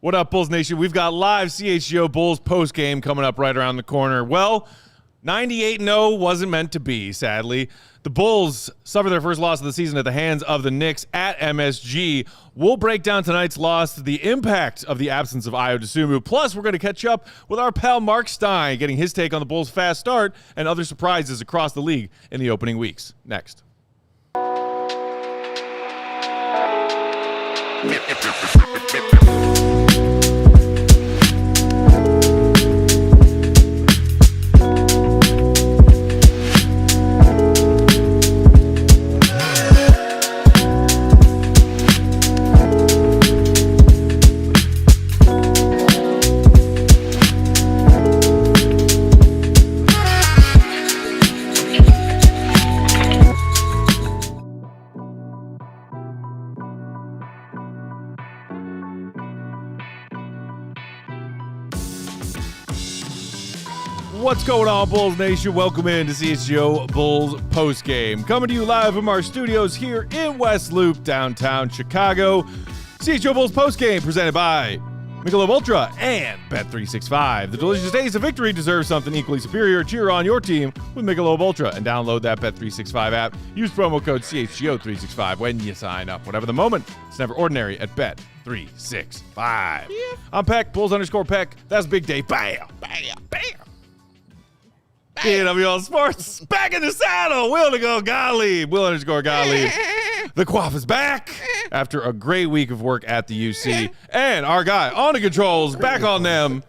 What up, Bulls Nation? We've got live CHGO Bulls post-game coming up right around the corner. Well, 98-0 wasn't meant to be, sadly. The Bulls suffered their first loss of the season at the hands of the Knicks at MSG. We'll break down tonight's loss, the impact of the absence of Ayo Dosunmu. Plus, we're going to catch up with our pal Marc Stein, getting his take on the Bulls' fast start and other surprises across the league in the opening weeks. Next. What's going on, Bulls Nation? Welcome in to CHGO Bulls postgame. Coming to you live from our studios here in West Loop, downtown Chicago. CHGO Bulls postgame presented by Michelob Ultra and Bet365. The delicious taste of victory deserves something equally superior. Cheer on your team with Michelob Ultra and download that Bet365 app. Use promo code CHGO365 when you sign up. Whatever the moment, it's never ordinary at Bet365. Yeah. I'm Peck, Bulls_Peck. That's Big Dave. Bam, bam, bam. PWL Sports, back in the saddle. Will Gottlieb. Gottlieb. The Quaff is back after a great week of work at the UC. And our guy on the controls, back on them,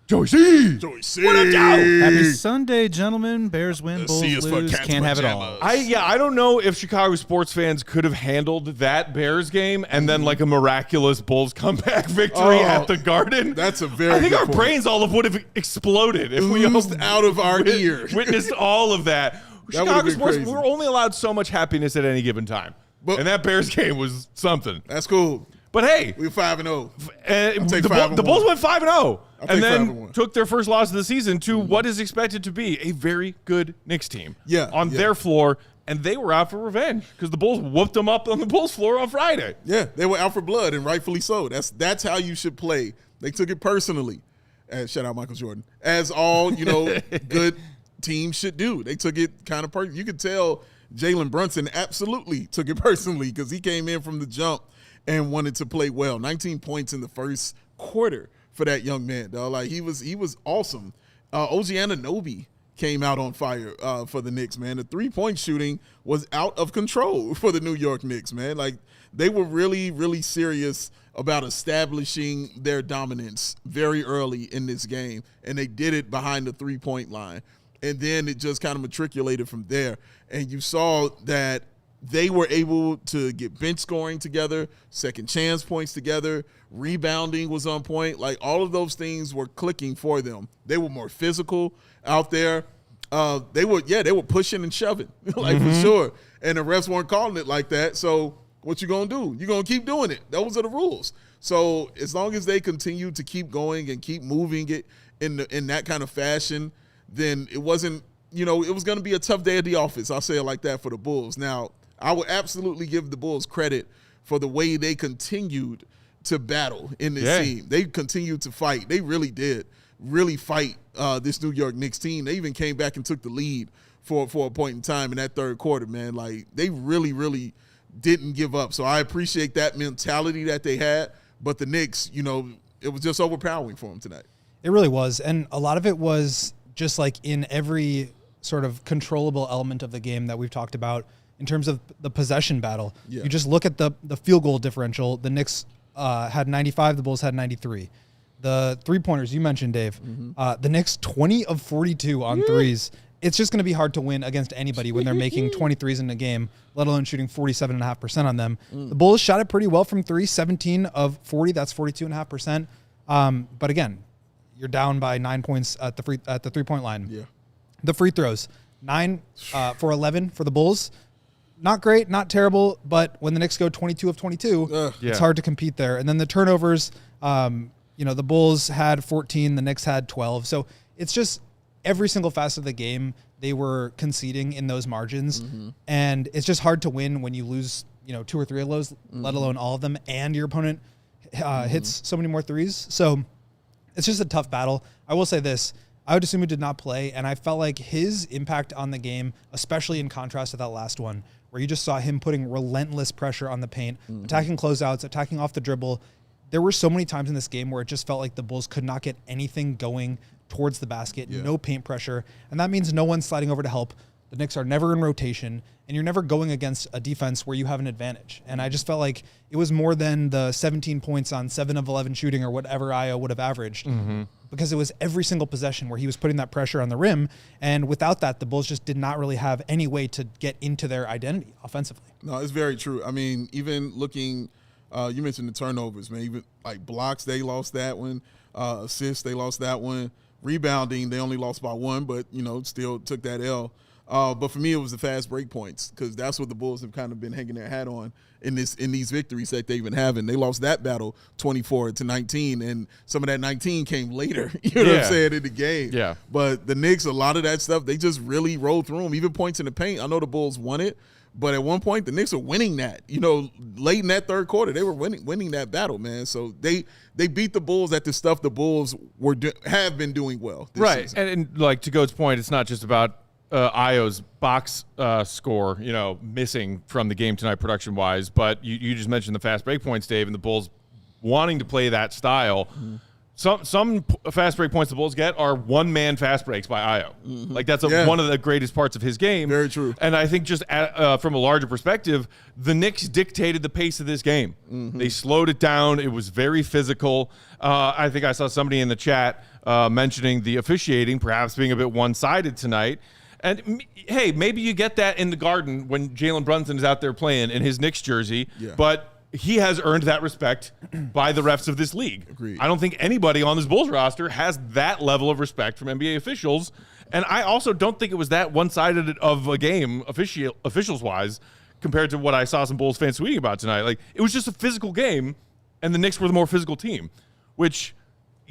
Joey C. What up, Joe? Happy Sunday, gentlemen. Bears win, Bulls lose. Can't have it all. I don't know if Chicago sports fans could have handled that Bears game and then like a miraculous Bulls comeback victory at the Garden. That's a very I think good our point. brains all would have exploded if we Oozed out of our ears. witnessed all of that. Chicago sports, crazy. we're only allowed so much happiness at any given time. And that Bears game was something. That's cool. But hey, We're 5-0. the Bulls went 5-0 and then 5-1. took their first loss of the season to what is expected to be a very good Knicks team on their floor, and they were out for revenge because the Bulls whooped them up on the Bulls floor on Friday. Yeah, they were out for blood, and rightfully so. That's how you should play. They took it personally. And shout out Michael Jordan. As all, good teams should do. They took it kind of personally. You could tell Jalen Brunson absolutely took it personally because he came in from the jump and wanted to play well. 19 points in the first quarter for that young man, dog. Like he was awesome. OG Anunoby came out on fire for the Knicks, man. The three-point shooting was out of control for the New York Knicks, man. Like they were really, really serious about establishing their dominance very early in this game, and they did it behind the three-point line. And then it just kind of matriculated from there. And you saw that they were able to get bench scoring together, second chance points together, rebounding was on point. Like all of those things were clicking for them. They were more physical out there. They were pushing and shoving, for sure. And the refs weren't calling it like that. So what you gonna do? You're gonna keep doing it. Those are the rules. So as long as they continue to keep going and keep moving it in that kind of fashion, then it wasn't, it was gonna be a tough day at the office. I'll say it like that for the Bulls. Now, I would absolutely give the Bulls credit for the way they continued to battle in this team. They continued to fight. They really did fight this New York Knicks team. They even came back and took the lead for a point in time in that third quarter, man. Like they really, really didn't give up. So I appreciate that mentality that they had. But the Knicks, it was just overpowering for them tonight. It really was. And a lot of it was just like in every sort of controllable element of the game that we've talked about. In terms of the possession battle, you just look at the field goal differential. The Knicks had 95, the Bulls had 93. The three-pointers you mentioned, Dave, the Knicks 20 of 42 on threes. It's just going to be hard to win against anybody when they're making 23s in a game, let alone shooting 47.5% on them. The Bulls shot it pretty well from three, 17 of 40. That's 42.5%. But again, you're down by 9 points at the three-point line. Yeah. The free throws, 9 for 11 for the Bulls. Not great, not terrible, but when the Knicks go 22 of 22, it's hard to compete there. And then the turnovers, the Bulls had 14, the Knicks had 12. So it's just every single facet of the game, they were conceding in those margins. And it's just hard to win when you lose, 2 or 3 of those, let alone all of them, and your opponent hits so many more threes. So it's just a tough battle. I will say this. Ayo Dosunmu did not play, and I felt like his impact on the game, especially in contrast to that last one, where you just saw him putting relentless pressure on the paint, attacking closeouts, attacking off the dribble. There were so many times in this game where it just felt like the Bulls could not get anything going towards the basket, no paint pressure, and that means no one's sliding over to help. The Knicks are never in rotation, and you're never going against a defense where you have an advantage. And I just felt like it was more than the 17 points on 7 of 11 shooting or whatever Ayo would have averaged, because it was every single possession where he was putting that pressure on the rim. And without that, the Bulls just did not really have any way to get into their identity offensively. No, it's very true. I mean, even looking, you mentioned the turnovers, man. Even like blocks, they lost that one. Assists, they lost that one. Rebounding, they only lost by 1, but, still took that L. But for me, it was the fast break points, because that's what the Bulls have kind of been hanging their hat on in these victories that they've been having. They lost that battle 24-19, and some of that 19 came later. You know what I'm saying, in the game. Yeah. But the Knicks, a lot of that stuff, they just really rolled through them. Even points in the paint. I know the Bulls won it, but at one point the Knicks were winning that. Late in that third quarter, they were winning that battle, man. So they beat the Bulls at the stuff the Bulls have been doing well this season. And like, to Goat's point, it's not just about Ayo's box score, missing from the game tonight production-wise, but you just mentioned the fast break points, Dave, and the Bulls wanting to play that style. Some fast break points the Bulls get are one-man fast breaks by Ayo. Like, that's one of the greatest parts of his game. Very true. And I think just from a larger perspective, the Knicks dictated the pace of this game. They slowed it down. It was very physical. I think I saw somebody in the chat mentioning the officiating perhaps being a bit one-sided tonight. And, hey, maybe you get that in the Garden when Jalen Brunson is out there playing in his Knicks jersey, but he has earned that respect by the refs of this league. Agreed. I don't think anybody on this Bulls roster has that level of respect from NBA officials, and I also don't think it was that one-sided of a game officials-wise compared to what I saw some Bulls fans tweeting about tonight. Like, it was just a physical game, and the Knicks were the more physical team, which –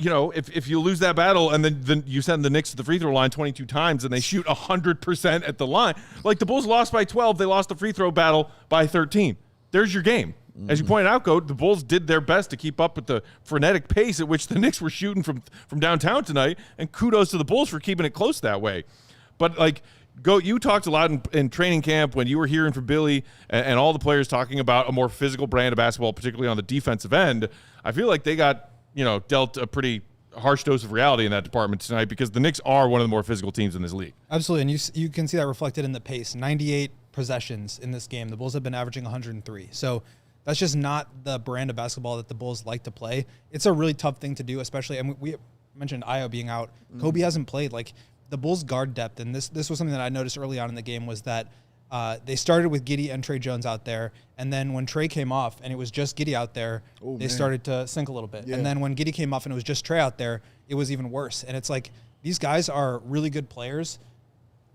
if you lose that battle and then you send the Knicks to the free throw line 22 times and they shoot 100% at the line, like the Bulls lost by 12, they lost the free throw battle by 13. There's your game. As you pointed out, Goat, the Bulls did their best to keep up with the frenetic pace at which the Knicks were shooting from downtown tonight, and kudos to the Bulls for keeping it close that way. But, like, Goat, you talked a lot in training camp when you were hearing from Billy and all the players talking about a more physical brand of basketball, particularly on the defensive end. I feel like they got dealt a pretty harsh dose of reality in that department tonight, because the Knicks are one of the more physical teams in this league. Absolutely, and you can see that reflected in the pace. 98 possessions in this game. The Bulls have been averaging 103. So that's just not the brand of basketball that the Bulls like to play. It's a really tough thing to do, especially, and we mentioned Ayo being out. Coby hasn't played. Like, the Bulls' guard depth, and this was something that I noticed early on in the game, was that they started with Giddey and Tre Jones out there, and then when Tre came off and it was just Giddey out there, they started to sink a little bit. And then when Giddey came off and it was just Tre out there, it was even worse. And it's like, these guys are really good players,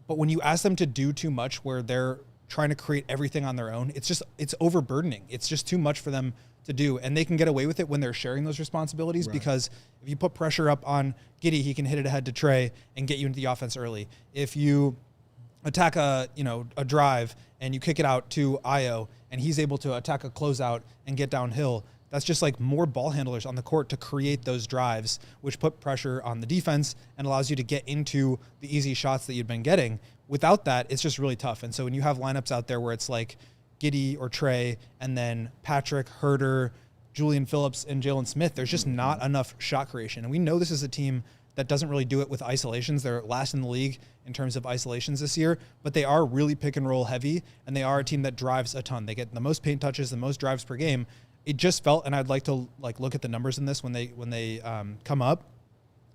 but when you ask them to do too much where they're trying to create everything on their own, it's overburdening. It's just too much for them to do, and they can get away with it when they're sharing those responsibilities, because if you put pressure up on Giddey, he can hit it ahead to Tre and get you into the offense early. If you attack a drive and you kick it out to Ayo and he's able to attack a closeout and get downhill, that's just like more ball handlers on the court to create those drives, which put pressure on the defense and allows you to get into the easy shots that you've been getting. Without that, it's just really tough. And so when you have lineups out there where it's like Giddey or Tre and then Patrick, Herter, Julian Phillips, and Jalen Smith, there's just not enough shot creation. And we know this is a team that doesn't really do it with isolations. They're last in the league in terms of isolations this year, but they are really pick and roll heavy, and they are a team that drives a ton. They get the most paint touches, the most drives per game. It just felt, and I'd like to look at the numbers in this when they come up.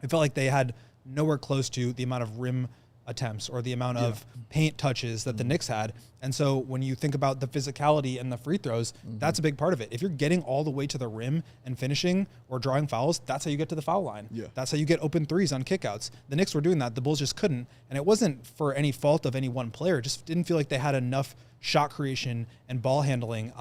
It felt like they had nowhere close to the amount of rim attempts or the amount of paint touches that the Knicks had. And so when you think about the physicality and the free throws, that's a big part of it. If you're getting all the way to the rim and finishing or drawing fouls, that's how you get to the foul line. That's how you get open threes on kickouts. The Knicks were doing that. The Bulls just couldn't. And it wasn't for any fault of any one player. It just didn't feel like they had enough shot creation and ball handling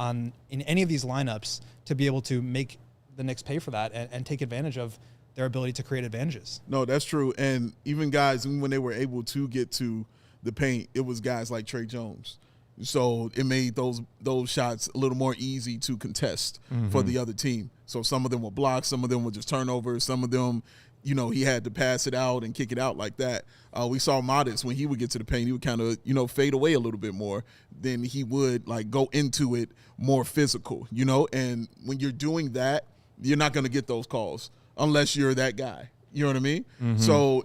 in any of these lineups to be able to make the Knicks pay for that and take advantage of their ability to create advantages. No, that's true. And even guys, when they were able to get to the paint, it was guys like Tre Jones. So it made those shots a little more easy to contest for the other team. So some of them were blocks, some of them were just turnovers, some of them, he had to pass it out and kick it out like that. We saw Modest, when he would get to the paint, he would kind of, fade away a little bit more than he would like go into it more physical, and when you're doing that, you're not going to get those calls unless you're that guy. You know what I mean? So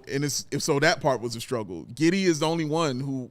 so that part was a struggle. Giddey is the only one who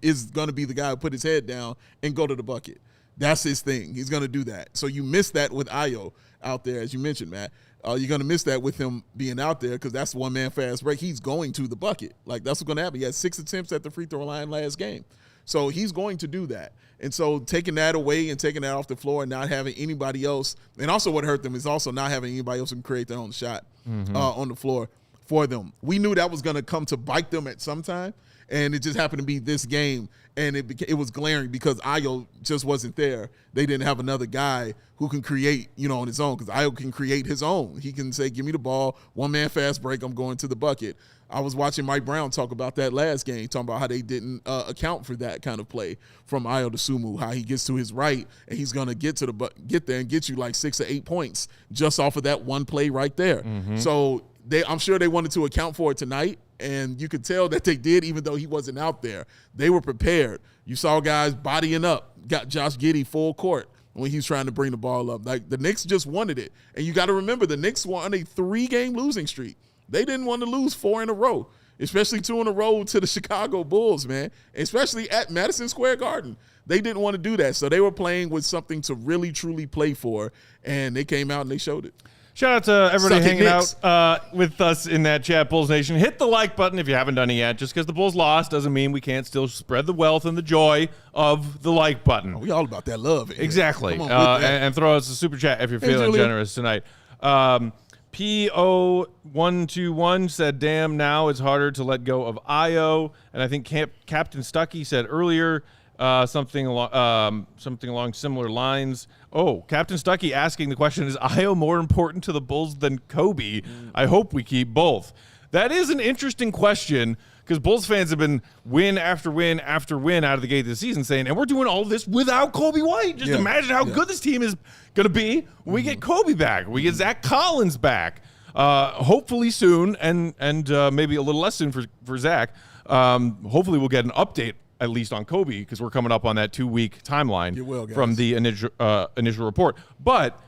is going to be the guy who put his head down and go to the bucket. That's his thing. He's going to do that. So you miss that with Ayo out there, as you mentioned, Matt. You're going to miss that with him being out there because that's one-man fast break. He's going to the bucket. Like, that's what's going to happen. He had 6 attempts at the free throw line last game. So he's going to do that. And so taking that away and taking that off the floor and not having anybody else, and also what hurt them is also not having anybody else who can create their own shot on the floor for them. We knew that was going to come to bite them at some time, and it just happened to be this game, and it was glaring because Ayo just wasn't there. They didn't have another guy who can create, on his own, because Ayo can create his own. He can say, give me the ball, one-man fast break, I'm going to the bucket. I was watching Mike Brown talk about that last game, talking about how they didn't account for that kind of play from Ayo Dosunmu, how he gets to his right and he's going to get there and get you like 6 or 8 points just off of that one play right there. So I'm sure they wanted to account for it tonight, and you could tell that they did, even though he wasn't out there. They were prepared. You saw guys bodying up, got Josh Giddey full court when he was trying to bring the ball up. Like, the Knicks just wanted it. And you got to remember, the Knicks were on a 3-game losing streak. They didn't want to lose 4 in a row, especially 2 in a row to the Chicago Bulls, man, especially at Madison Square Garden. They didn't want to do that. So they were playing with something to really, truly play for, and they came out and they showed it. Shout out to everybody hanging out with us in that chat, Bulls Nation. Hit the like button if you haven't done it yet. Just because the Bulls lost doesn't mean we can't still spread the wealth and the joy of the like button. Oh, we all about that love. Exactly. And throw us a super chat if you're feeling generous tonight. PO121 said, damn, now it's harder to let go of Ayo. And I think Captain Stuckey said earlier something along similar lines. Oh, Captain Stuckey asking the question, is Ayo more important to the Bulls than Coby? I hope we keep both. That is an interesting question because Bulls fans have been win after win after win out of the gate this season saying, and we're doing all this without Coby White. Just imagine how good this team is going to be when we get Coby back. We get Zach Collins back, hopefully soon, and maybe a little less soon for Zach. Hopefully we'll get an update at least on Coby, because we're coming up on that 2-week timeline from the initial report. But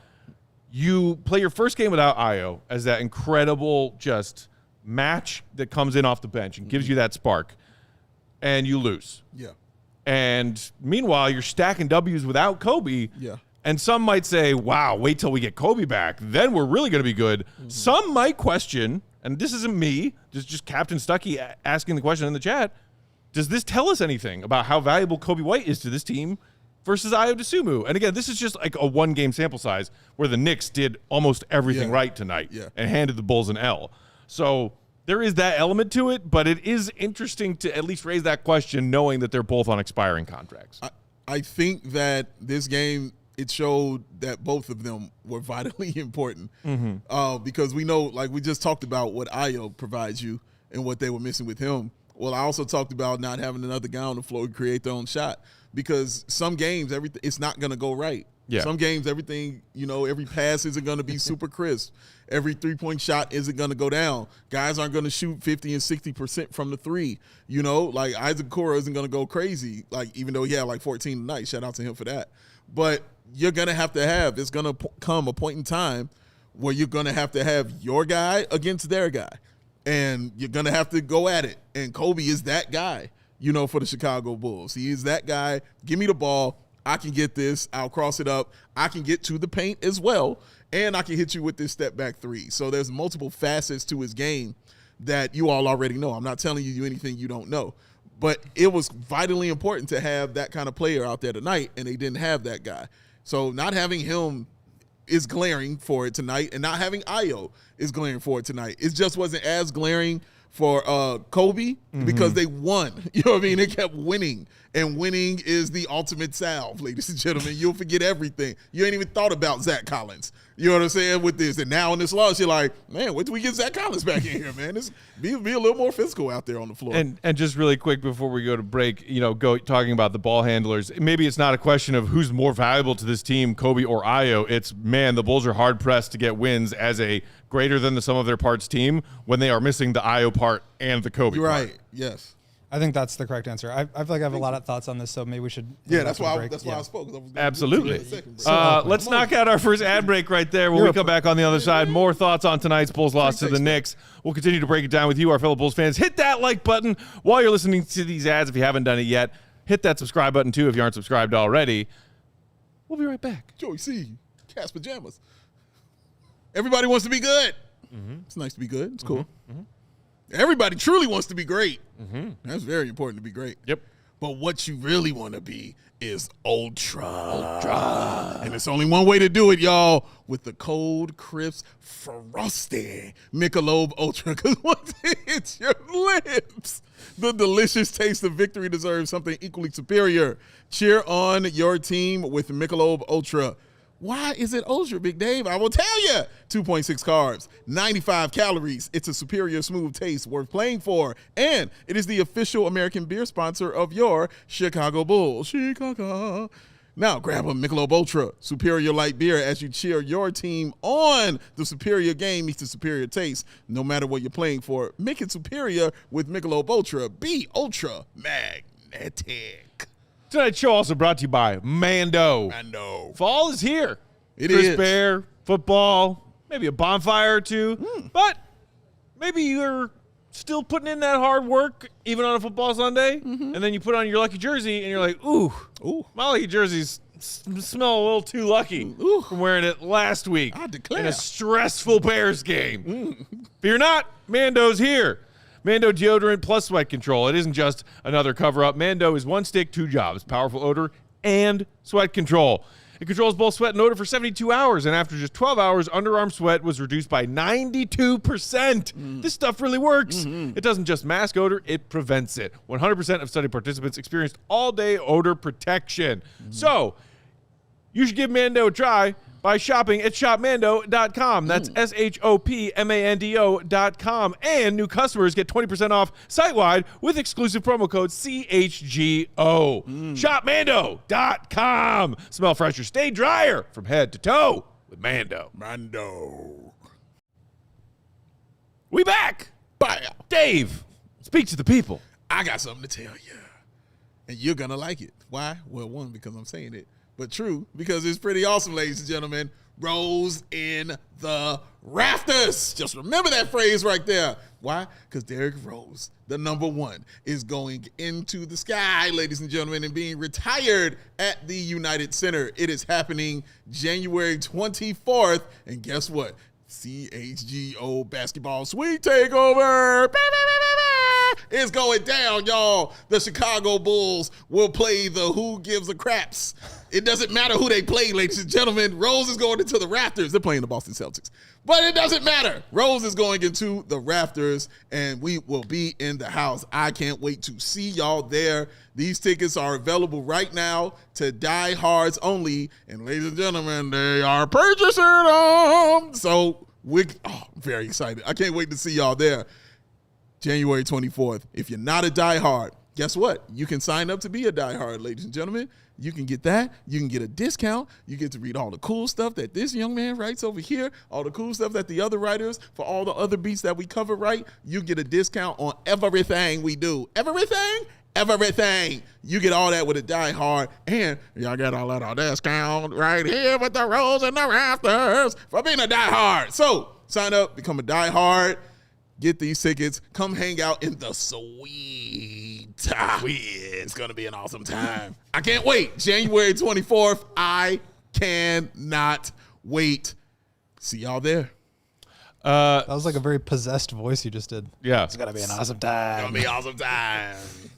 you play your first game without Ayo as that incredible just match that comes in off the bench and gives you that spark, and you lose. Yeah. And meanwhile, you're stacking W's without Coby. Yeah. And some might say, wow, wait till we get Coby back. Then we're really going to be good. Some might question, and this isn't me, this is just Captain Stuckey asking the question in the chat, does this tell us anything about how valuable Coby White is to this team versus Ayo Dosunmu? And again, this is just like a 1-game sample size where the Knicks did almost everything right tonight and handed the Bulls an L. So there is that element to it, but it is interesting to at least raise that question knowing that they're both on expiring contracts. I think that this game, it showed that both of them were vitally important because we know, like we just talked about what Ayo provides you and what they were missing with him. Well, I also talked about not having another guy on the floor to create their own shot because some games, it's not going to go right. Yeah. Some games, everything, every pass isn't going to be super crisp. Every three-point shot isn't going to go down. Guys aren't going to shoot 50 and 60% from the three. Like Isaac Okoro isn't going to go crazy, like even though he had like 14 tonight. Shout out to him for that. But you're going to have, there's going to come a point in time where you're going to have your guy against their guy. And you're going to have to go at it. And Coby is that guy, for the Chicago Bulls. He is that guy. Give me the ball. I can get this. I'll cross it up. I can get to the paint as well. And I can hit you with this step-back three. So there's multiple facets to his game that you all already know. I'm not telling you anything you don't know. But it was vitally important to have that kind of player out there tonight, and they didn't have that guy. So not having him is glaring for it tonight, and not having Ayo is glaring for it tonight. It just wasn't as glaring for Coby because they won. You know what I mean? They kept winning, and winning is the ultimate salve, ladies and gentlemen. You'll forget everything. You ain't even thought about Zach Collins. You know what I'm saying with this. And now in this loss, you're like, man, wait till we get Zach Collins back in here, man. Be a little more physical out there on the floor. And just really quick before we go to break, go talking about the ball handlers. Maybe it's not a question of who's more valuable to this team, Coby or Ayo. It's, man, the Bulls are hard-pressed to get wins as a greater than the sum of their parts team when they are missing the Ayo part and the Coby You're part. right, yes. I think that's the correct answer. I feel like I have a lot of thoughts on this, so maybe we should. Yeah, that's why I spoke. Absolutely. Let's knock out our first ad break right there. When we come back on the other side, more thoughts on tonight's Bulls loss to the Knicks. We'll continue to break it down with you, our fellow Bulls fans. Hit that like button while you're listening to these ads if you haven't done it yet. Hit that subscribe button, too, if you aren't subscribed already. We'll be right back. Joey C. Cat's pajamas. Everybody wants to be good. Mm-hmm. It's nice to be good. It's cool. Mm-hmm. Everybody truly wants to be great. Mm-hmm. That's very important to be great. Yep. But what you really want to be is ultra. And it's only one way to do it, y'all, with the cold, crisp, frosty Michelob Ultra. Because once it hits your lips, the delicious taste of victory deserves something equally superior. Cheer on your team with Michelob Ultra. Why is it ultra, Big Dave? I will tell you. 2.6 carbs, 95 calories. It's a superior, smooth taste worth playing for. And it is the official American beer sponsor of your Chicago Bulls. Chicago. Now grab a Michelob Ultra, superior light beer, as you cheer your team on. The superior game meets the superior taste. No matter what you're playing for, make it superior with Michelob Ultra. Be ultra magnetic. Tonight's show also brought to you by Mando. Fall is here. It Crisp is. air, football, maybe a bonfire or two. But maybe you're still putting in that hard work even on a football Sunday. And then you put on your lucky jersey and you're like, ooh, my lucky jerseys smell a little too lucky from wearing it last week I declare. in a stressful Bears game. Fear not, Mando's here. Mando deodorant plus sweat control. It isn't just another cover-up. Mando is one stick, two jobs, powerful odor and sweat control. It controls both sweat and odor for 72 hours, and after just 12 hours, underarm sweat was reduced by 92%. This stuff really works. It doesn't just mask odor, it prevents it. 100% of study participants experienced all-day odor protection. So, you should give Mando a try by shopping at shopmando.com. That's SHOPMANDO.com. And new customers get 20% off site-wide with exclusive promo code CHGO. Shopmando.com. Smell fresher, stay drier from head to toe with Mando. We back. Bye. Dave, speak to the people. I got something to tell you. And you're going to like it. Why? Well, one, because I'm saying it. But true, because it's pretty awesome, ladies and gentlemen. Rose in the rafters. Just remember that phrase right there. Why? Because Derrick Rose, the number one, is going into the sky, ladies and gentlemen, and being retired at the United Center. It is happening January 24th. And guess what? CHGO basketball sweet takeover. It's going down, y'all. The Chicago Bulls will play the who gives a craps. It doesn't matter who they play, ladies and gentlemen. Rose is going into the rafters. They're playing the Boston Celtics. But it doesn't matter. Rose is going into the rafters, and we will be in the house. I can't wait to see y'all there. These tickets are available right now to diehards only. And ladies and gentlemen, they are purchasing them. So I'm very excited. I can't wait to see y'all there. January 24th. If you're not a diehard, guess what? You can sign up to be a diehard, ladies and gentlemen. You can get that. You can get a discount. You get to read all the cool stuff that this young man writes over here, all the cool stuff that the other writers for all the other beats that we cover write. You get a discount on everything we do. Everything. You get all that with a diehard, and y'all get all that on discount right here with the Rose and the rafters for being a diehard. So sign up, become a diehard. Get these tickets. Come hang out in the suite. It's going to be an awesome time. I can't wait. January 24th. I cannot wait. See y'all there. That was like a very possessed voice you just did. Yeah. It's going to be an awesome time. It's going to be an awesome time.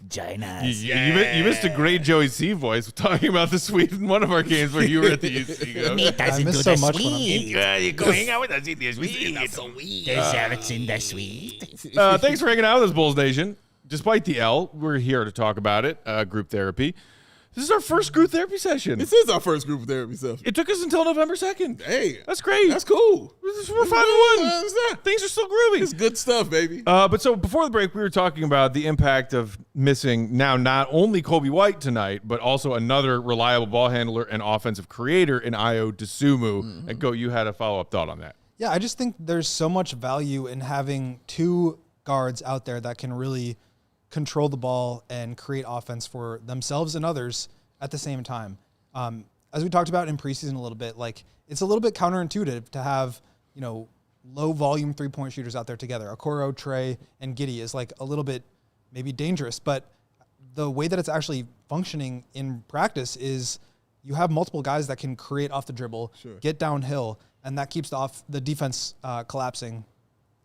Ginas. You missed a great Joey C voice talking about the suite in one of our games where you were at the UC. I miss so much when I'm You go hang out with us in the suite. The Deserts in the suite. Thanks for hanging out with us, Bulls Nation. despite the L, we're here to talk about it, group therapy. This is our first group therapy session. This is our first group therapy session. It took us until November 2nd. Hey. That's great. That's cool. We're 5-1. Things are still groovy. It's good stuff, baby. But so before the break, we were talking about the impact of missing now not only Coby White tonight, but also another reliable ball handler and offensive creator in Ayo Dosunmu. And Go, you had a follow-up thought on that. Yeah, I just think there's so much value in having two guards out there that can really control the ball and create offense for themselves and others at the same time. As we talked about in preseason a little bit, like it's a little bit counterintuitive to have, low volume 3-point shooters out there together. Okoro, Trey, and Giddey is like a little bit maybe dangerous, but the way that it's actually functioning in practice is you have multiple guys that can create off the dribble, get downhill, and that keeps the defense collapsing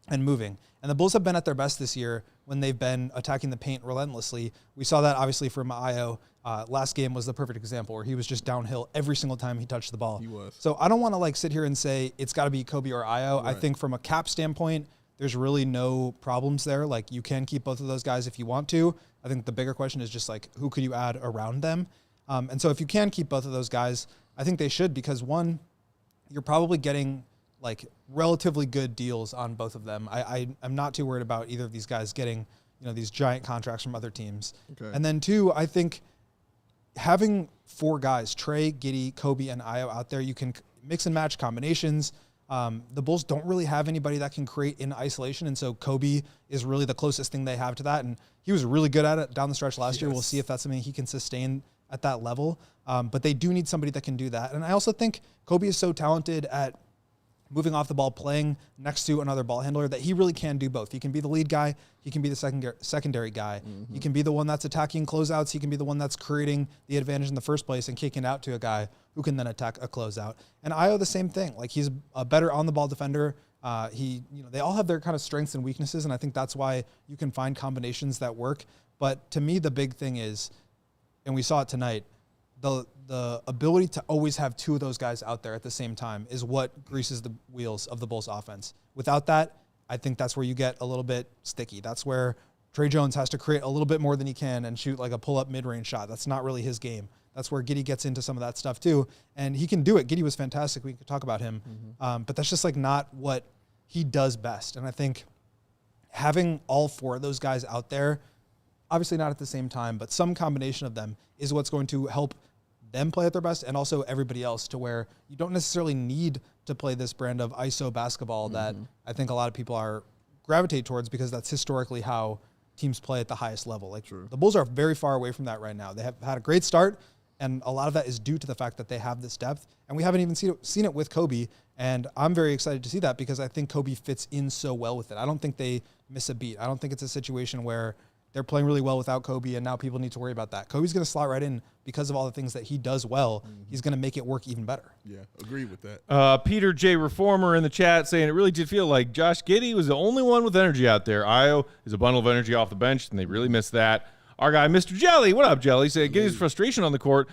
and moving. And the Bulls have been at their best this year when they've been attacking the paint relentlessly. We saw that obviously from Ayo. Last game was the perfect example where he was just downhill every single time he touched the ball. He was. So I don't want to sit here and say it's got to be Coby or Ayo. Right. I think from a cap standpoint, there's really no problems there. Like you can keep both of those guys if you want to. I think the bigger question is just who could you add around them? And so if you can keep both of those guys, I think they should, because one, you're probably getting relatively good deals on both of them. I'm not too worried about either of these guys getting, these giant contracts from other teams. Okay. And then two, I think having four guys, Trey, Giddey, Coby, and Ayo out there, you can mix and match combinations. The Bulls don't really have anybody that can create in isolation, and so Coby is really the closest thing they have to that, and he was really good at it down the stretch last year. We'll see if that's something he can sustain at that level, but they do need somebody that can do that. And I also think Coby is so talented at moving off the ball, playing next to another ball handler, that he really can do both. He can be the lead guy. He can be the secondary guy. He can be the one that's attacking closeouts. He can be the one that's creating the advantage in the first place and kicking out to a guy who can then attack a closeout. And Ayo, the same thing. He's a better on-the-ball defender. They all have their kind of strengths and weaknesses, and I think that's why you can find combinations that work. But to me, the big thing is, and we saw it tonight, the ability to always have two of those guys out there at the same time is what greases the wheels of the Bulls offense. Without that, I think that's where you get a little bit sticky. That's where Trey Jones has to create a little bit more than he can and shoot a pull-up mid-range shot. That's not really his game. That's where Giddey gets into some of that stuff too. And he can do it. Giddey was fantastic. We could talk about him. But that's just not what he does best. And I think having all four of those guys out there, obviously not at the same time, but some combination of them is what's going to help them play at their best, and also everybody else, to where you don't necessarily need to play this brand of ISO basketball that I think a lot of people gravitate towards, because that's historically how teams play at the highest level. The Bulls are very far away from that right now. They have had a great start, and a lot of that is due to the fact that they have this depth, and we haven't even seen it with Coby, and I'm very excited to see that, because I think Coby fits in so well with it. I don't think they miss a beat. I don't think it's a situation where they're playing really well without Coby, and now people need to worry about that. Coby's going to slot right in because of all the things that he does well. He's going to make it work even better. Yeah, agree with that. Peter J. Reformer in the chat saying it really did feel like Josh Giddey was the only one with energy out there. Ayo is a bundle of energy off the bench, and they really missed that. Our guy, Mr. Jelly, what up, Jelly? Saying Giddey's frustration on the court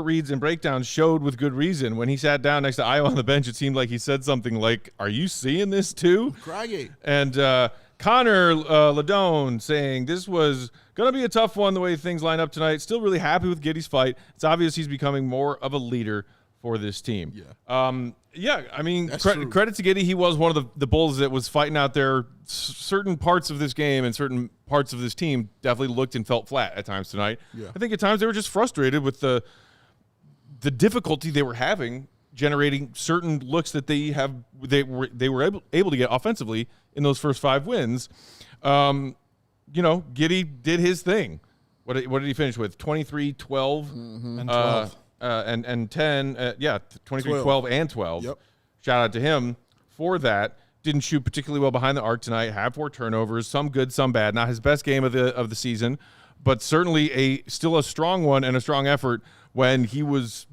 reads and breakdowns showed with good reason. When he sat down next to Ayo on the bench, it seemed like he said something like, "Are you seeing this too?" Craggy. And Connor Ladone saying this was going to be a tough one the way things line up tonight. Still really happy with Giddey's fight. It's obvious he's becoming more of a leader for this team. I mean, credit to Giddey. He was one of the Bulls that was fighting out there. Certain parts of this game and certain parts of this team definitely looked and felt flat at times tonight. I think at times they were just frustrated with the difficulty they were having generating certain looks that they were able to get offensively in those first 5 wins. Giddey did his thing. What did he finish with? 23, 12, and 12. And 10. 23, 12, and 12. Yep. Shout out to him for that. Didn't shoot particularly well behind the arc tonight. Had 4 turnovers, some good, some bad. Not his best game of the season, but certainly still a strong one and a strong effort when he was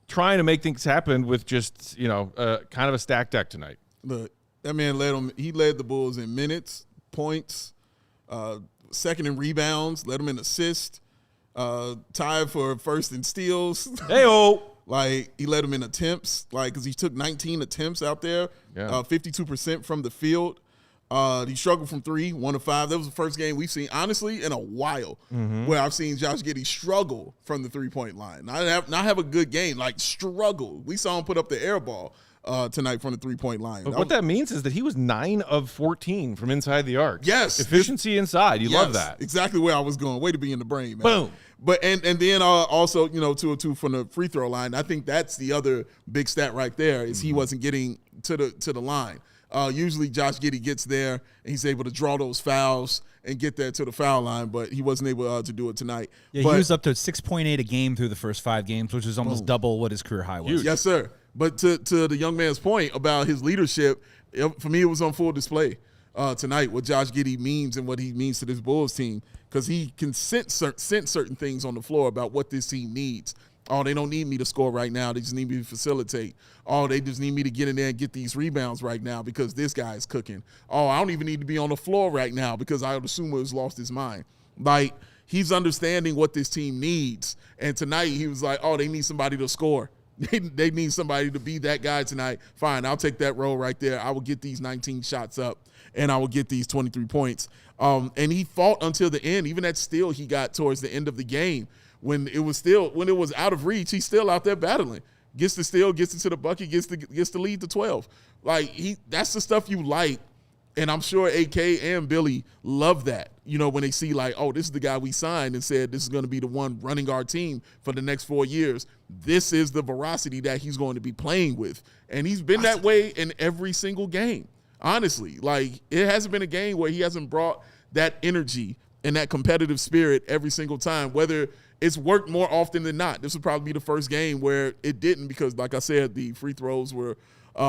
trying to make things happen with just kind of a stacked deck tonight. Look, that man led the Bulls in minutes, points, second in rebounds, led them in assists, tied for first in steals. Hey-o! He led them in attempts, because he took 19 attempts out there, 52% from the field. He struggled from 3, 1 of 5. That was the first game we've seen, honestly, in a while where I've seen Josh Giddey struggle from the 3-point line. Not have a good game, like struggle. We saw him put up the air ball tonight from the 3-point line. But what that means is that he was 9 of 14 from inside the arc. Yes. Efficiency inside. You love that. Exactly where I was going. Way to be in the brain, man. Boom. But and then also, 2 of 2 from the free throw line. I think that's the other big stat right there is he wasn't getting to the line. Usually Josh Giddey gets there and he's able to draw those fouls and get there to the foul line, but he wasn't able to do it tonight. Yeah, he was up to 6.8 a game through the first 5 games, which is almost double what his career high was. Huge. Yes, sir. But to the young man's point about his leadership, for me it was on full display tonight what Josh Giddey means and what he means to this Bulls team because he can sense certain things on the floor about what this team needs. Oh, they don't need me to score right now. They just need me to facilitate. Oh, they just need me to get in there and get these rebounds right now because this guy is cooking. Oh, I don't even need to be on the floor right now because Ayo Dosunmu has lost his mind. Like, he's understanding what this team needs. And tonight he was like, oh, they need somebody to score. They need somebody to be that guy tonight. Fine, I'll take that role right there. I will get these 19 shots up, and I will get these 23 points. And he fought until the end. Even that steal he got towards the end of the game. When it was out of reach, he's still out there battling. Gets the steal, gets into the bucket, gets the lead to 12. Like that's the stuff you like, and I'm sure AK and Billy love that. When they see like, oh, this is the guy we signed and said this is going to be the one running our team for the next 4 years. This is the veracity that he's going to be playing with, and he's been that way in every single game. Honestly, like it hasn't been a game where he hasn't brought that energy and that competitive spirit every single time, whether it's worked more often than not. This would probably be the first game where it didn't because, like I said, the free throws were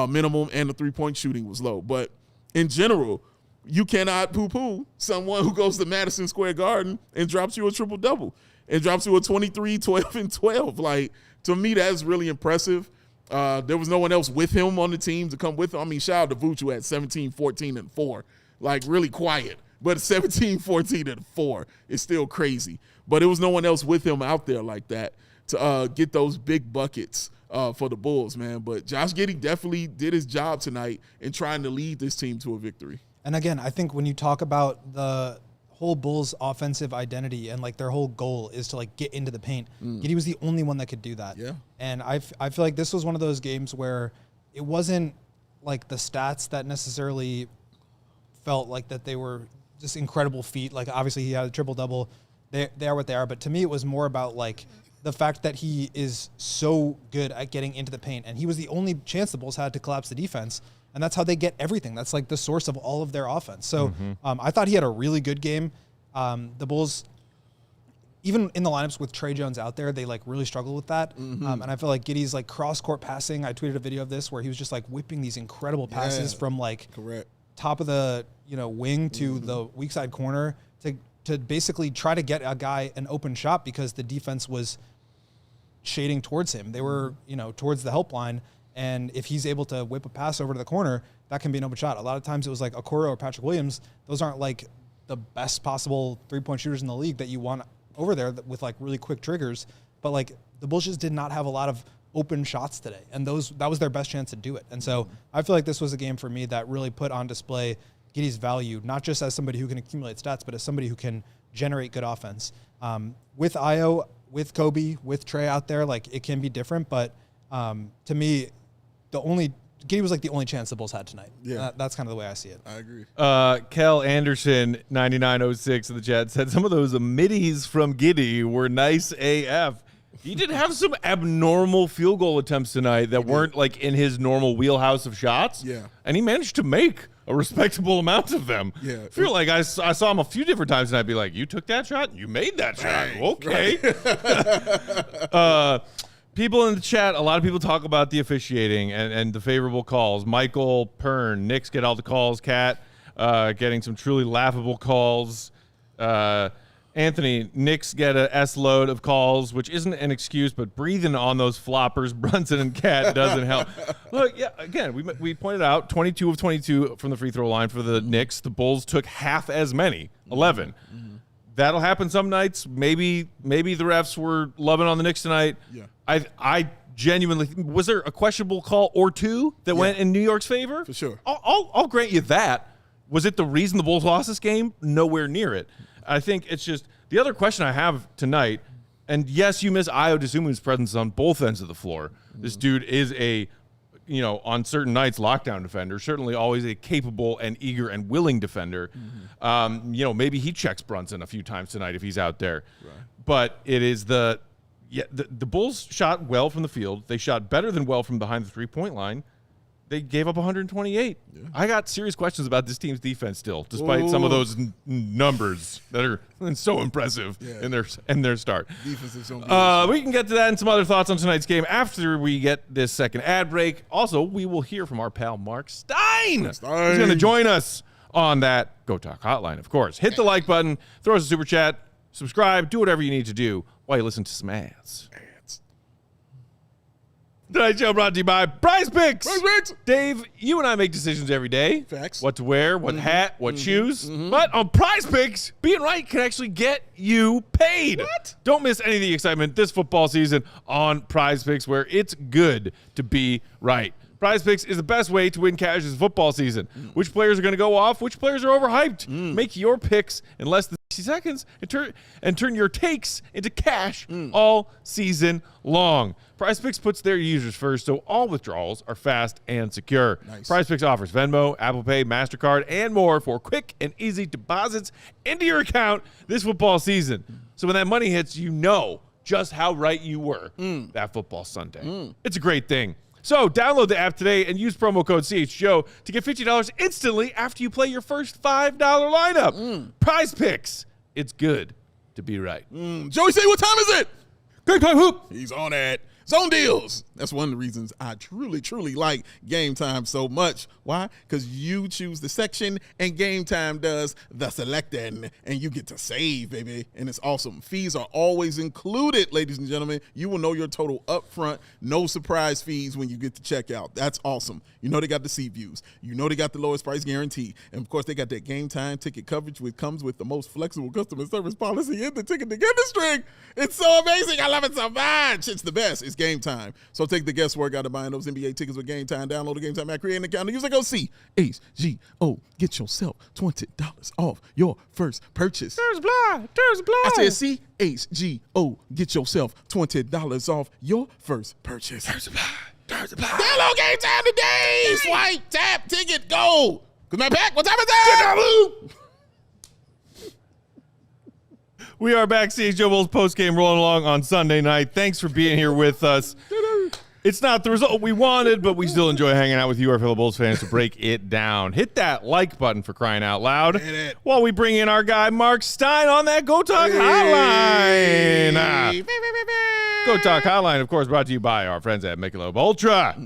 minimum and the 3-point shooting was low. But in general, you cannot poo-poo someone who goes to Madison Square Garden and drops you a triple-double and drops you a 23, 12, and 12. Like, to me, that's really impressive. There was no one else with him on the team to come with him. I mean, shout out to Vooch, who had 17, 14, and 4. Like, really quiet. But 17, 14, and 4 is still crazy. But there was no one else with him out there like that to get those big buckets for the Bulls, man. But Josh Giddey definitely did his job tonight in trying to lead this team to a victory. And again, I think when you talk about the whole Bulls offensive identity and like their whole goal is to like get into the paint, Giddey was the only one that could do that. Yeah. And I feel like this was one of those games where it wasn't like the stats that necessarily felt like that they were just incredible feat. Like obviously he had a triple-double. They are what they are. But to me, it was more about like the fact that he is so good at getting into the paint. And he was the only chance the Bulls had to collapse the defense. And that's how they get everything. That's like the source of all of their offense. So I thought he had a really good game. The Bulls, even in the lineups with Trey Jones out there, they like really struggled with that. And I feel like Giddey's like cross-court passing. I tweeted a video of this where he was just like whipping these incredible passes from like top of the wing to the weak side corner to basically try to get a guy an open shot because the defense was shading towards him. They were towards the help line. And if he's able to whip a pass over to the corner, that can be an open shot. A lot of times it was like Okoro or Patrick Williams. Those aren't like the best possible 3-point shooters in the league that you want over there with like really quick triggers. But like the Bulls just did not have a lot of open shots today. And that was their best chance to do it. And so I feel like this was a game for me that really put on display Giddey's value, not just as somebody who can accumulate stats, but as somebody who can generate good offense. With Ayo, with Coby, with Trey out there, like it can be different. But to me, Giddey was like the only chance the Bulls had tonight. Yeah. That's kind of the way I see it. I agree. Kel Anderson, 9906 in the chat, said some of those middies from Giddey were nice AF. He did have some abnormal field goal attempts tonight that weren't like in his normal wheelhouse of shots. Yeah. And he managed to make a respectable amount of them. Yeah. I feel like I saw him a few different times and I'd be like, you took that shot? You made that shot. Okay. People in the chat, a lot of people talk about the officiating and the favorable calls. Michael, Pern, Knicks get all the calls. Kat getting some truly laughable calls. Anthony, Knicks get a S-load of calls, which isn't an excuse, but breathing on those floppers, Brunson and Kat, doesn't help. Look, yeah, again, we pointed out 22 of 22 from the free throw line for the Knicks. The Bulls took half as many, 11. That'll happen some nights. Maybe the refs were loving on the Knicks tonight. Yeah. I genuinely, was there a questionable call or two that went in New York's favor? For sure. I'll grant you that. Was it the reason the Bulls lost this game? Nowhere near it. I think it's just the other question I have tonight, and yes, you miss Ayo Dosunmu's presence on both ends of the floor. This dude is a, on certain nights, lockdown defender, certainly always a capable and eager and willing defender. Maybe he checks Brunson a few times tonight if he's out there. Right. But it is the Bulls shot well from the field. They shot better than well from behind the three-point line. They gave up 128. Yeah. I got serious questions about this team's defense still, despite some of those numbers that are so impressive in their start. Defense is so we can get to that and some other thoughts on tonight's game after we get this second ad break. Also, we will hear from our pal Marc Stein. He's going to join us on that Go Talk hotline, of course. Hit the like button, throw us a super chat, subscribe, do whatever you need to do while you listen to some ads. Tonight's show brought to you by Prize Picks. Dave, you and I make decisions every day. Facts. What to wear, what hat, what shoes. But on Prize Picks, being right can actually get you paid. What? Don't miss any of the excitement this football season on Prize Picks, where it's good to be right. Prize Picks is the best way to win cash this football season. Which players are going to go off? Which players are overhyped? Make your picks in less than 60 seconds and turn your takes into cash all season long. Prize Picks puts their users first, so all withdrawals are fast and secure. Nice. Prize Picks offers Venmo, Apple Pay, MasterCard, and more for quick and easy deposits into your account this football season. So when that money hits, you know just how right you were that football Sunday. It's a great thing. So download the app today and use promo code CHGO to get $50 instantly after you play your first $5 lineup. Prize Picks. It's good to be right. Joey, say what time is it? Game time hoop. He's on that. Zone deals. That's one of the reasons I truly, truly like Game Time so much. Why? Because you choose the section and Game Time does the selecting, and you get to save, baby. And it's awesome. Fees are always included, ladies and gentlemen. You will know your total up front. No surprise fees when you get to checkout. That's awesome. You know they got the seat views. You know they got the lowest price guarantee. And, of course, they got that Game Time ticket coverage, which comes with the most flexible customer service policy in the ticketing industry. It's so amazing. I love it so much. It's the best. It's Game Time. So take the guesswork out of buying those NBA tickets with Game Time. Download the Game Time app, create an account, and use like CHGO. Get yourself $20 off your first purchase. There's blood. I said CHGO. Get yourself $20 off your first purchase. There's blood. Download Game Time today. Swipe, tap, ticket, go. Cause my pack. What time is it? We are back. CHGO Bulls postgame rolling along on Sunday night. Thanks for being here with us. It's not the result we wanted, but we still enjoy hanging out with you, our fellow Bulls fans, to break it down. Hit that like button for crying out loud while we bring in our guy, Marc Stein, on that Go Talk hotline. Go Talk hotline, of course, brought to you by our friends at Michelob Ultra.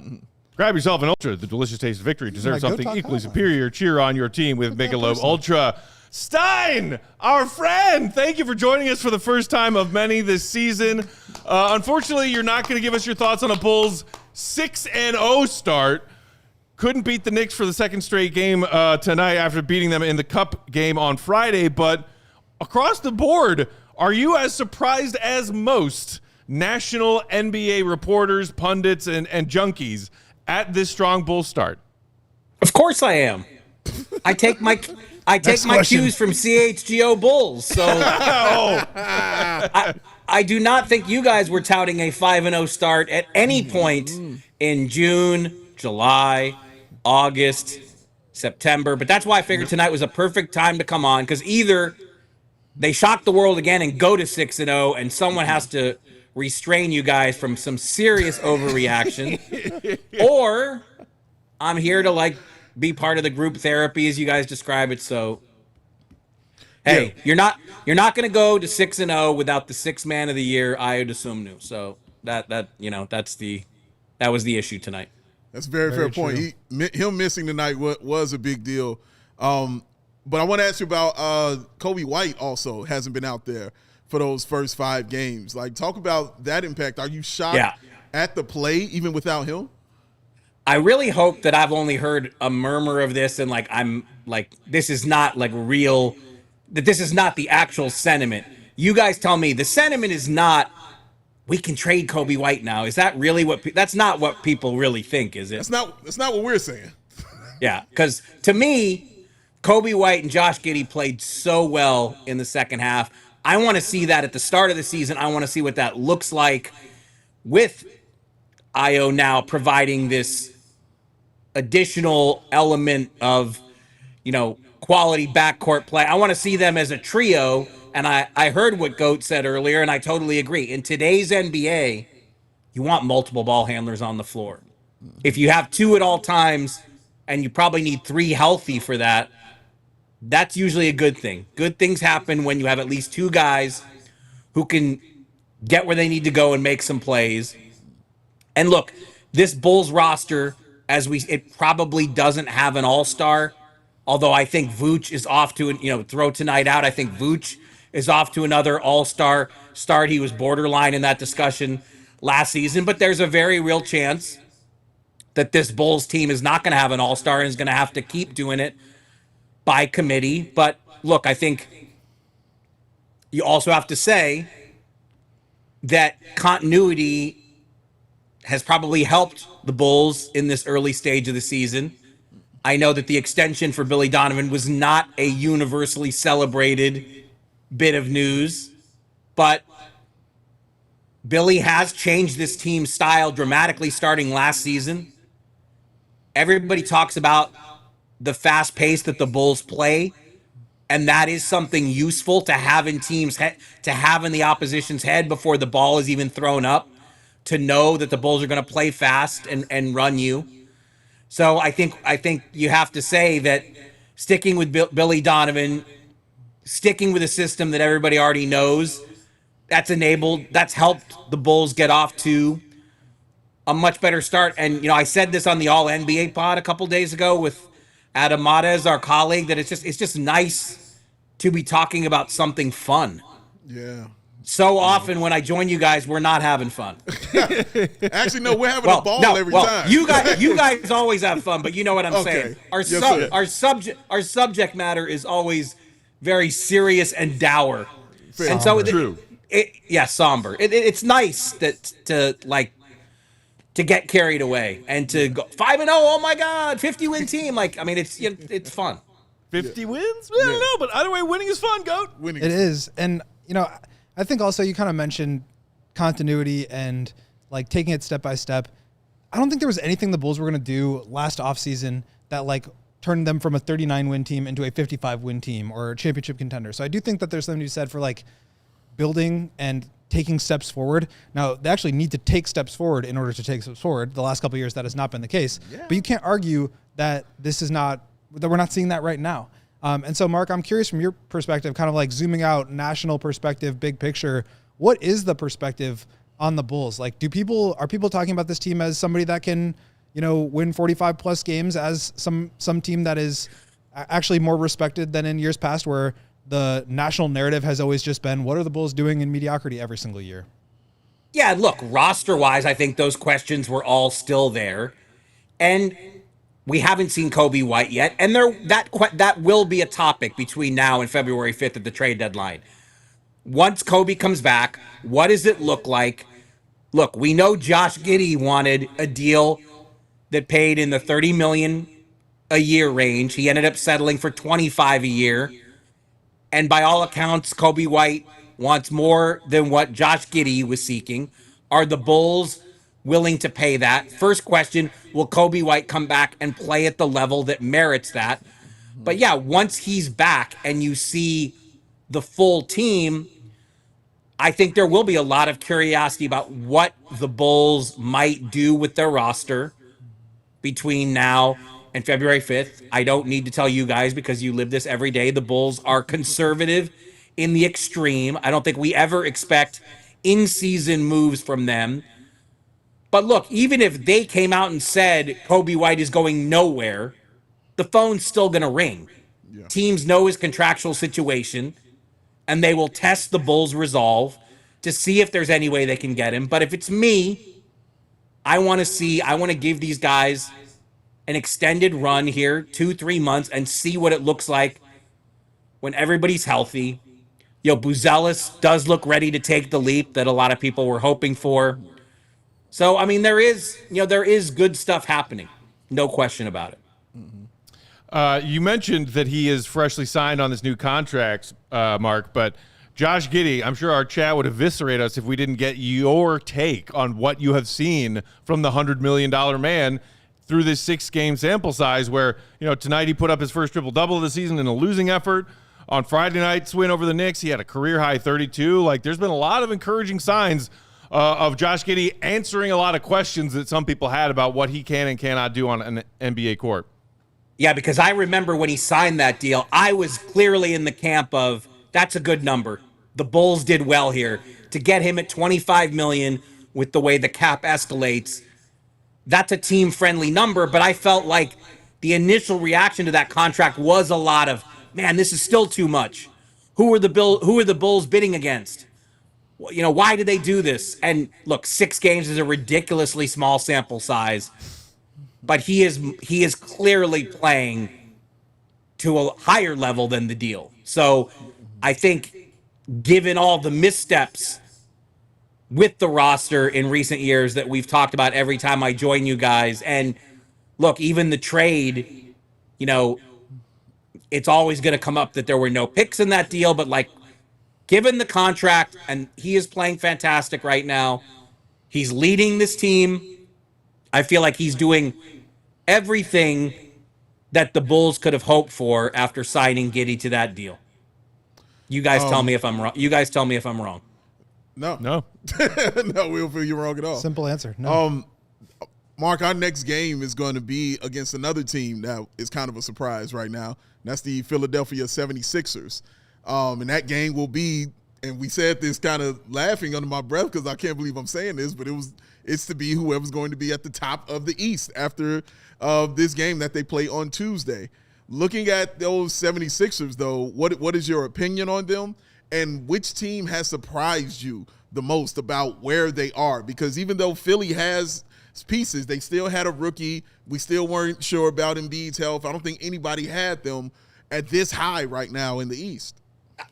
Grab yourself an Ultra. The delicious taste of victory deserves something equally superior. Cheer on your team with Michelob Ultra. Stein, our friend, thank you for joining us for the first time of many this season. Unfortunately, you're not going to give us your thoughts on a Bulls 6-0 start. Couldn't beat the Knicks for the second straight game tonight after beating them in the Cup game on Friday. But across the board, are you as surprised as most national NBA reporters, pundits, and junkies at this strong Bulls start? Of course I am. I take my cues from CHGO Bulls. So I do not think you guys were touting a 5-0 start at any point in June, July, August, September. But that's why I figured tonight was a perfect time to come on, because either they shock the world again and go to 6-0, and someone has to restrain you guys from some serious overreaction, or I'm here to be part of the group therapy as you guys describe it. So, hey, you're not going to go to 6-0 without the sixth man of the year, Ayo Dosunmu. So that was the issue tonight. That's a very fair point. Him missing tonight was a big deal. But I want to ask you about Coby White. Also hasn't been out there for those first 5 games. Talk about that impact. Are you shocked at the play even without him? I really hope that I've only heard a murmur of this, and this is not real, that this is not the actual sentiment. You guys tell me the sentiment is not, we can trade Coby White now. Is that really that's not what people really think, is it? That's not what we're saying. Yeah, because to me, Coby White and Josh Giddey played so well in the second half. I want to see that at the start of the season. I want to see what that looks like with Ayo now providing this additional element of, quality backcourt play. I want to see them as a trio. And I heard what Goat said earlier, and I totally agree. In today's NBA, you want multiple ball handlers on the floor. If you have 2 at all times, and you probably need 3 healthy for that, that's usually a good thing. Good things happen when you have at least 2 guys who can get where they need to go and make some plays. And look, this Bulls roster, it probably doesn't have an all-star, although I think Vooch is off to, throw tonight out. I think Vooch is off to another all-star start. He was borderline in that discussion last season, but there's a very real chance that this Bulls team is not going to have an all-star and is going to have to keep doing it by committee. But look, I think you also have to say that continuity has probably helped the Bulls in this early stage of the season. I know that the extension for Billy Donovan was not a universally celebrated bit of news, but Billy has changed this team's style dramatically starting last season. Everybody talks about the fast pace that the Bulls play, and that is something useful to have in to have in the opposition's head before the ball is even thrown up, to know that the Bulls are going to play fast and run you. So I think you have to say that sticking with Billy Donovan, sticking with a system that everybody already knows, that's helped the Bulls get off to a much better start. And, I said this on the All NBA pod a couple days ago with Adam Matez, our colleague, that it's just nice to be talking about something fun. Yeah. So often when I join you guys, we're not having fun. Actually, no, we're having a ball every time. You guys always have fun, but you know what I'm saying. Our subject matter is always very serious and dour. Fair. And so True. Somber. It's nice to get carried away and to go 5-0. Oh my God, 50-win team. It's fun. 50 wins? I don't know, but either way, winning is fun, Goat. It is. And, I think also you kind of mentioned continuity and taking it step by step. I don't think there was anything the Bulls were going to do last offseason that turned them from a 39-win team into a 55-win team or a championship contender. So I do think that there's something to be said for building and taking steps forward. Now, they actually need to take steps forward in order to take steps forward. The last couple of years, that has not been the case. Yeah. But you can't argue that that we're not seeing that right now. And so, Mark, I'm curious from your perspective, kind of zooming out, national perspective, big picture, what is the perspective on the Bulls? Are people talking about this team as somebody that can, win 45 plus games, as some team that is actually more respected than in years past, where the national narrative has always just been, what are the Bulls doing in mediocrity every single year? Yeah, look, roster-wise, I think those questions were all still there. And we haven't seen Coby White yet, and that will be a topic between now and February 5th at the trade deadline. Once Coby comes back, what does it look like? Look, we know Josh Giddey wanted a deal that paid in the $30 million a year range. He ended up settling for $25 a year, and by all accounts, Coby White wants more than what Josh Giddey was seeking. Are the Bulls willing to pay that? First question, will Coby White come back and play at the level that merits that? But yeah, once he's back and you see the full team, I think there will be a lot of curiosity about what the Bulls might do with their roster between now and February 5th. I don't need to tell you guys because you live this every day. The Bulls are conservative in the extreme. I don't think we ever expect in-season moves from them. But look, even if they came out and said Coby White is going nowhere, the phone's still going to ring. Yeah. Teams know his contractual situation, and they will test the Bulls' resolve to see if there's any way they can get him. But if it's me, I want to give these guys an extended run here, 2-3 months, and see what it looks like when everybody's healthy. Buzelis does look ready to take the leap that a lot of people were hoping for. So, there is good stuff happening. No question about it. You mentioned that he is freshly signed on this new contract, Mark, but Josh Giddey, I'm sure our chat would eviscerate us if we didn't get your take on what you have seen from the $100 million man through this 6-game sample size where, tonight he put up his first triple-double of the season in a losing effort. On Friday night's win over the Knicks, he had a career-high 32. There's been a lot of encouraging signs of Josh Giddey answering a lot of questions that some people had about what he can and cannot do on an NBA court. Yeah, because I remember when he signed that deal, I was clearly in the camp of, that's a good number. The Bulls did well here. To get him at $25 million with the way the cap escalates, that's a team-friendly number, but I felt like the initial reaction to that contract was a lot of, man, this is still too much. Who are the Bulls bidding against? Why did they do this? And look, 6 games is a ridiculously small sample size, but he is clearly playing to a higher level than the deal. So I think given all the missteps with the roster in recent years that we've talked about every time I join you guys, and look, even the trade, it's always going to come up that there were no picks in that deal, but given the contract, and he is playing fantastic right now, he's leading this team. I feel like he's doing everything that the Bulls could have hoped for after signing Giddey to that deal. You guys tell me if I'm wrong. You guys tell me if I'm wrong. No. No, we don't feel you're wrong at all. Simple answer. No. Mark, our next game is going to be against another team that is kind of a surprise right now. And that's the Philadelphia 76ers. And that game will be, and we said this kind of laughing under my breath because I can't believe I'm saying this, but it's to be whoever's going to be at the top of the East after this game that they play on Tuesday. Looking at those 76ers, though, what is your opinion on them? And which team has surprised you the most about where they are? Because even though Philly has pieces, they still had a rookie. We still weren't sure about Embiid's health. I don't think anybody had them at this high right now in the East.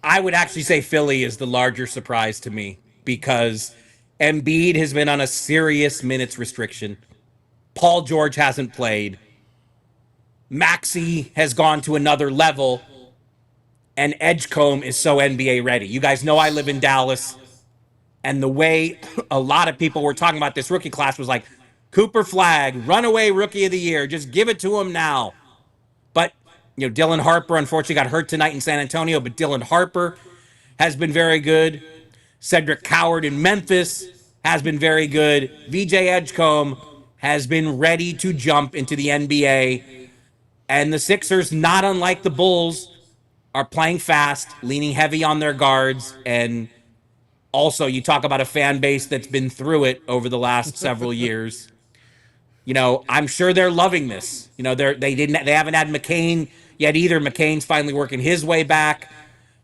I would actually say Philly is the larger surprise to me because Embiid has been on a serious minutes restriction. Paul George hasn't played. Maxey has gone to another level, and Edgecombe is so NBA ready. You guys know I live in Dallas, and the way a lot of people were talking about this rookie class was like, Cooper Flagg, runaway rookie of the year, just give it to him now. But, Dylan Harper unfortunately got hurt tonight in San Antonio, but Dylan Harper has been very good. Cedric Coward in Memphis has been very good. VJ Edgecombe has been ready to jump into the NBA. And the Sixers, not unlike the Bulls, are playing fast, leaning heavy on their guards. And also, you talk about a fan base that's been through it over the last several years. I'm sure they're loving this. They haven't had McCain yet either. McCain's finally working his way back.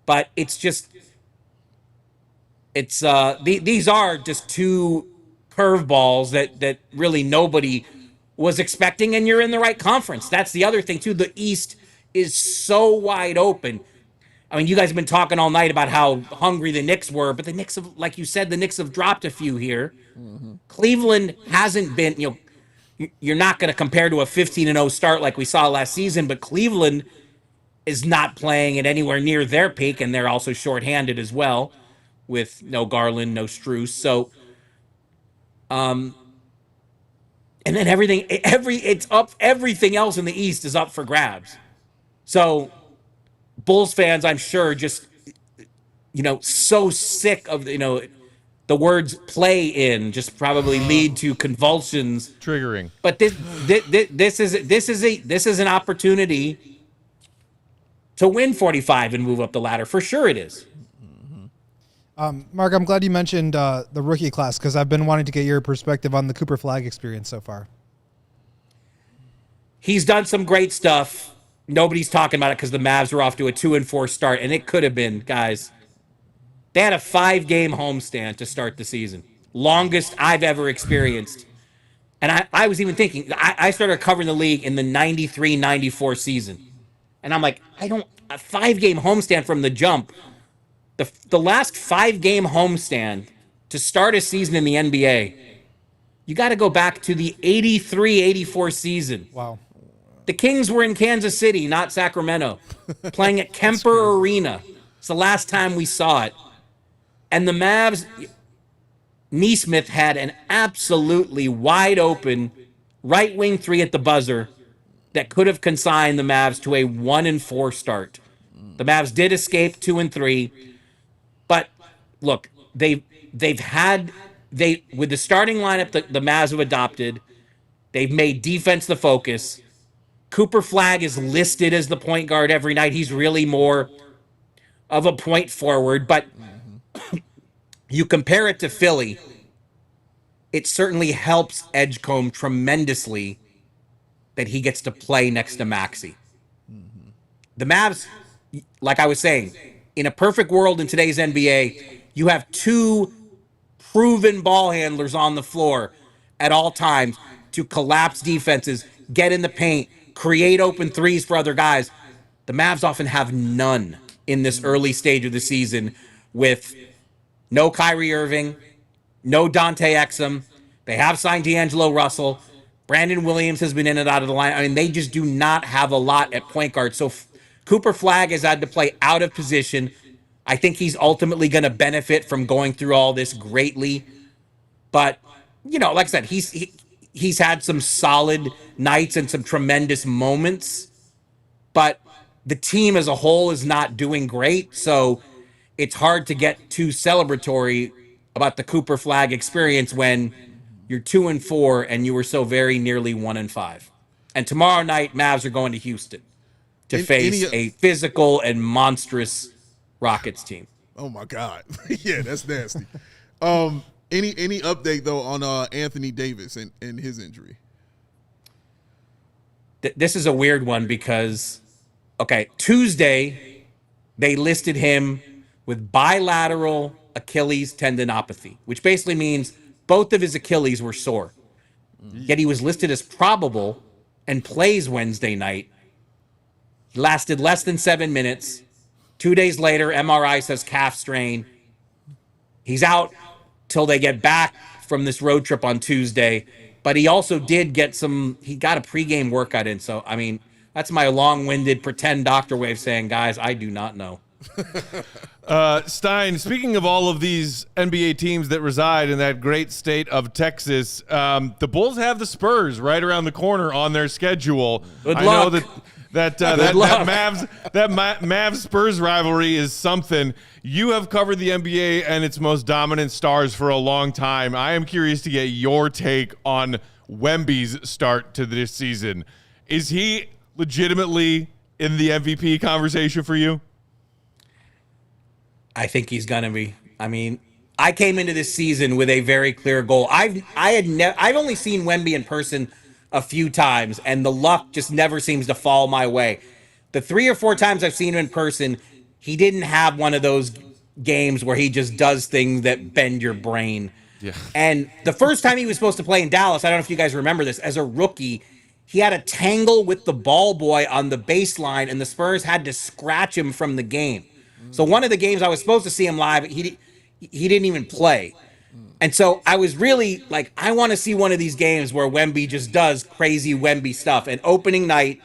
But these are just two curveballs that really nobody was expecting, and you're in the right conference. That's the other thing, too. The East is so wide open. I mean, you guys have been talking all night about how hungry the Knicks were, but the Knicks have, like you said, the Knicks have dropped a few here. Mm-hmm. Cleveland hasn't been, you're not going to compare to a 15-0 start like we saw last season, but Cleveland is not playing at anywhere near their peak, and they're also shorthanded as well with no Garland, no Strus. So, and then everything else in the East is up for grabs. So Bulls fans, I'm sure, just, so sick of, the words play in just probably lead to convulsions. Triggering. But this is an opportunity to win 45 and move up the ladder. For sure it is. Mark, I'm glad you mentioned the rookie class because I've been wanting to get your perspective on the Cooper Flagg experience so far. He's done some great stuff. Nobody's talking about it because the Mavs were off to a 2-4 start, and it could have been, guys. They had a 5-game homestand to start the season. Longest I've ever experienced. And I was even thinking, I started covering the league in the 93-94 season. And I'm like, a 5-game homestand from the jump. The last 5-game homestand to start a season in the NBA, you got to go back to the 83-84 season. Wow. The Kings were in Kansas City, not Sacramento, playing at Kemper Arena. It's the last time we saw it. And the Mavs, Nesmith had an absolutely wide open right wing three at the buzzer that could have consigned the Mavs to a 1-4 start. The Mavs did escape 2-3, but look, with the starting lineup the Mavs have adopted, they've made defense the focus. Cooper Flagg is listed as the point guard every night. He's really more of a point forward, but you compare it to Philly, it certainly helps Edgecombe tremendously that he gets to play next to Maxey. The Mavs, like I was saying, in a perfect world in today's NBA, you have two proven ball handlers on the floor at all times to collapse defenses, get in the paint, create open threes for other guys. The Mavs often have none in this early stage of the season with no Kyrie Irving, no Dante Exum. They have signed D'Angelo Russell. Brandon Williams has been in and out of the line. I mean, they just do not have a lot at point guard. So Cooper Flagg has had to play out of position. I think he's ultimately going to benefit from going through all this greatly. But, you know, like I said, he's had some solid nights and some tremendous moments. But the team as a whole is not doing great. So it's hard to get too celebratory about the Cooper Flagg experience when you're 2-4 and you were so very nearly 1-5. And tomorrow night, Mavs are going to Houston to face a physical and monstrous Rockets team. Oh my God. Yeah, that's nasty. Any update though on Anthony Davis and his injury? This is a weird one because, Tuesday they listed him with bilateral Achilles tendinopathy, which basically means both of his Achilles were sore. Yet he was listed as probable and plays Wednesday night. He lasted less than 7 minutes. 2 days later, MRI says calf strain. He's out till they get back from this road trip on Tuesday. But he also did get he got a pregame workout in. So, I mean, that's my long-winded pretend doctor way of saying, guys, I do not know. Stein, speaking of all of these NBA teams that reside in that great state of Texas, the Bulls have the Spurs right around the corner on their schedule. Good I luck. know that Mavs Spurs rivalry is something. You have covered the NBA and its most dominant stars for a long time. I am curious to get your take on Wemby's start to this season. Is he legitimately in the MVP conversation for you? I think he's gonna be. I mean, I came into this season with a very clear goal. I've only seen Wemby in person a few times, and the luck just never seems to fall my way. The 3 or 4 times I've seen him in person, he didn't have one of those games where he just does things that bend your brain. Yeah. And the first time he was supposed to play in Dallas, I don't know if you guys remember this, as a rookie, he had a tangle with the ball boy on the baseline, and the Spurs had to scratch him from the game. So one of the games I was supposed to see him live, he didn't even play. And so I was really like, I want to see one of these games where Wemby just does crazy Wemby stuff. And opening night,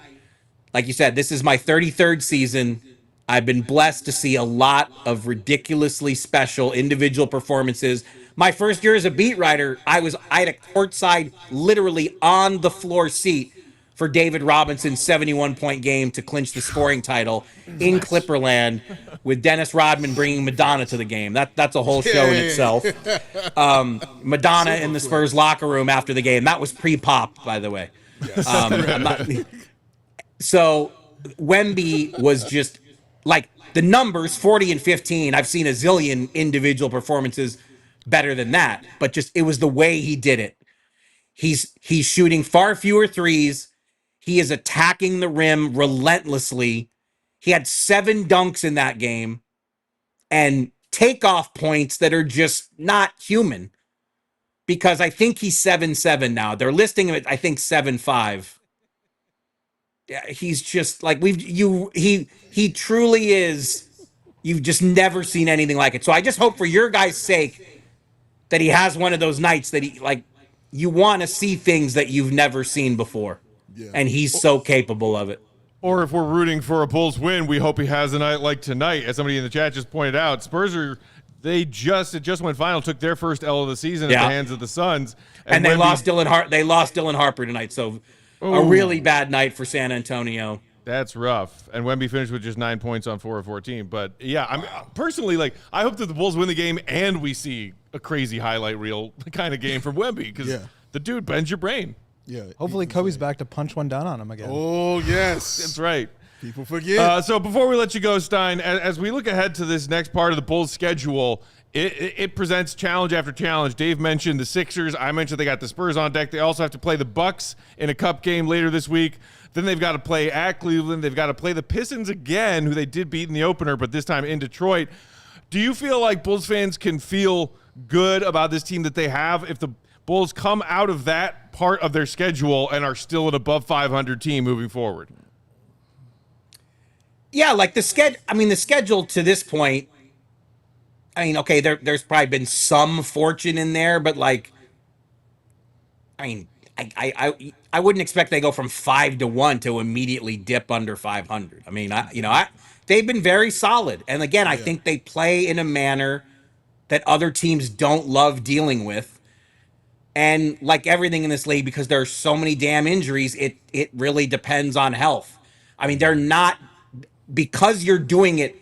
like you said, this is my 33rd season. I've been blessed to see a lot of ridiculously special individual performances. My first year as a beat writer, I had a courtside, literally on the floor seat for David Robinson's 71-point game to clinch the scoring title in Clipperland, with Dennis Rodman bringing Madonna to the game. That's a whole show in itself. Madonna in the Spurs locker room after the game. That was pre-pop, by the way. So Wemby was just like the numbers 40 and 15. I've seen a zillion individual performances better than that, but just it was the way he did it. He's shooting far fewer threes. He is attacking the rim relentlessly. He had 7 dunks in that game and takeoff points that are just not human, because I think he's 7'7" now. They're listing him at, I think, 7'5". Yeah, he's just like he truly is. You've just never seen anything like it. So I just hope for your guys' sake that he has one of those nights that you want to see things that you've never seen before. and he's so capable of it. Or if we're rooting for a Bulls win, we hope he has a night like tonight. As somebody in the chat just pointed out, Spurs it just went final, took their first L of the season at the hands of the Suns. And they lost Dylan Harper tonight, so a really bad night for San Antonio. That's rough. And Wemby finished with just 9 points on 4 of 14. But yeah, I'm personally I hope that the Bulls win the game and we see a crazy highlight reel kind of game from Wemby because the dude bends your brain. Yeah. Hopefully Kobe's back to punch one down on him again. Oh, yes. That's right. People forget. So before we let you go, Stein, as we look ahead to this next part of the Bulls schedule, it presents challenge after challenge. Dave mentioned the Sixers. I mentioned they got the Spurs on deck. They also have to play the Bucks in a cup game later this week. Then they've got to play at Cleveland. They've got to play the Pistons again, who they did beat in the opener, but this time in Detroit. Do you feel like Bulls fans can feel good about this team that they have if the Bulls come out of that part of their schedule and are still an above 500 team moving forward? Yeah, like the schedule to this point, okay, there's probably been some fortune in there, but I wouldn't expect they go from 5-1 to immediately dip under 500. They've been very solid. And again, I think they play in a manner that other teams don't love dealing with. And like everything in this league, because there are so many damn injuries, it really depends on health. They're not, because you're doing it,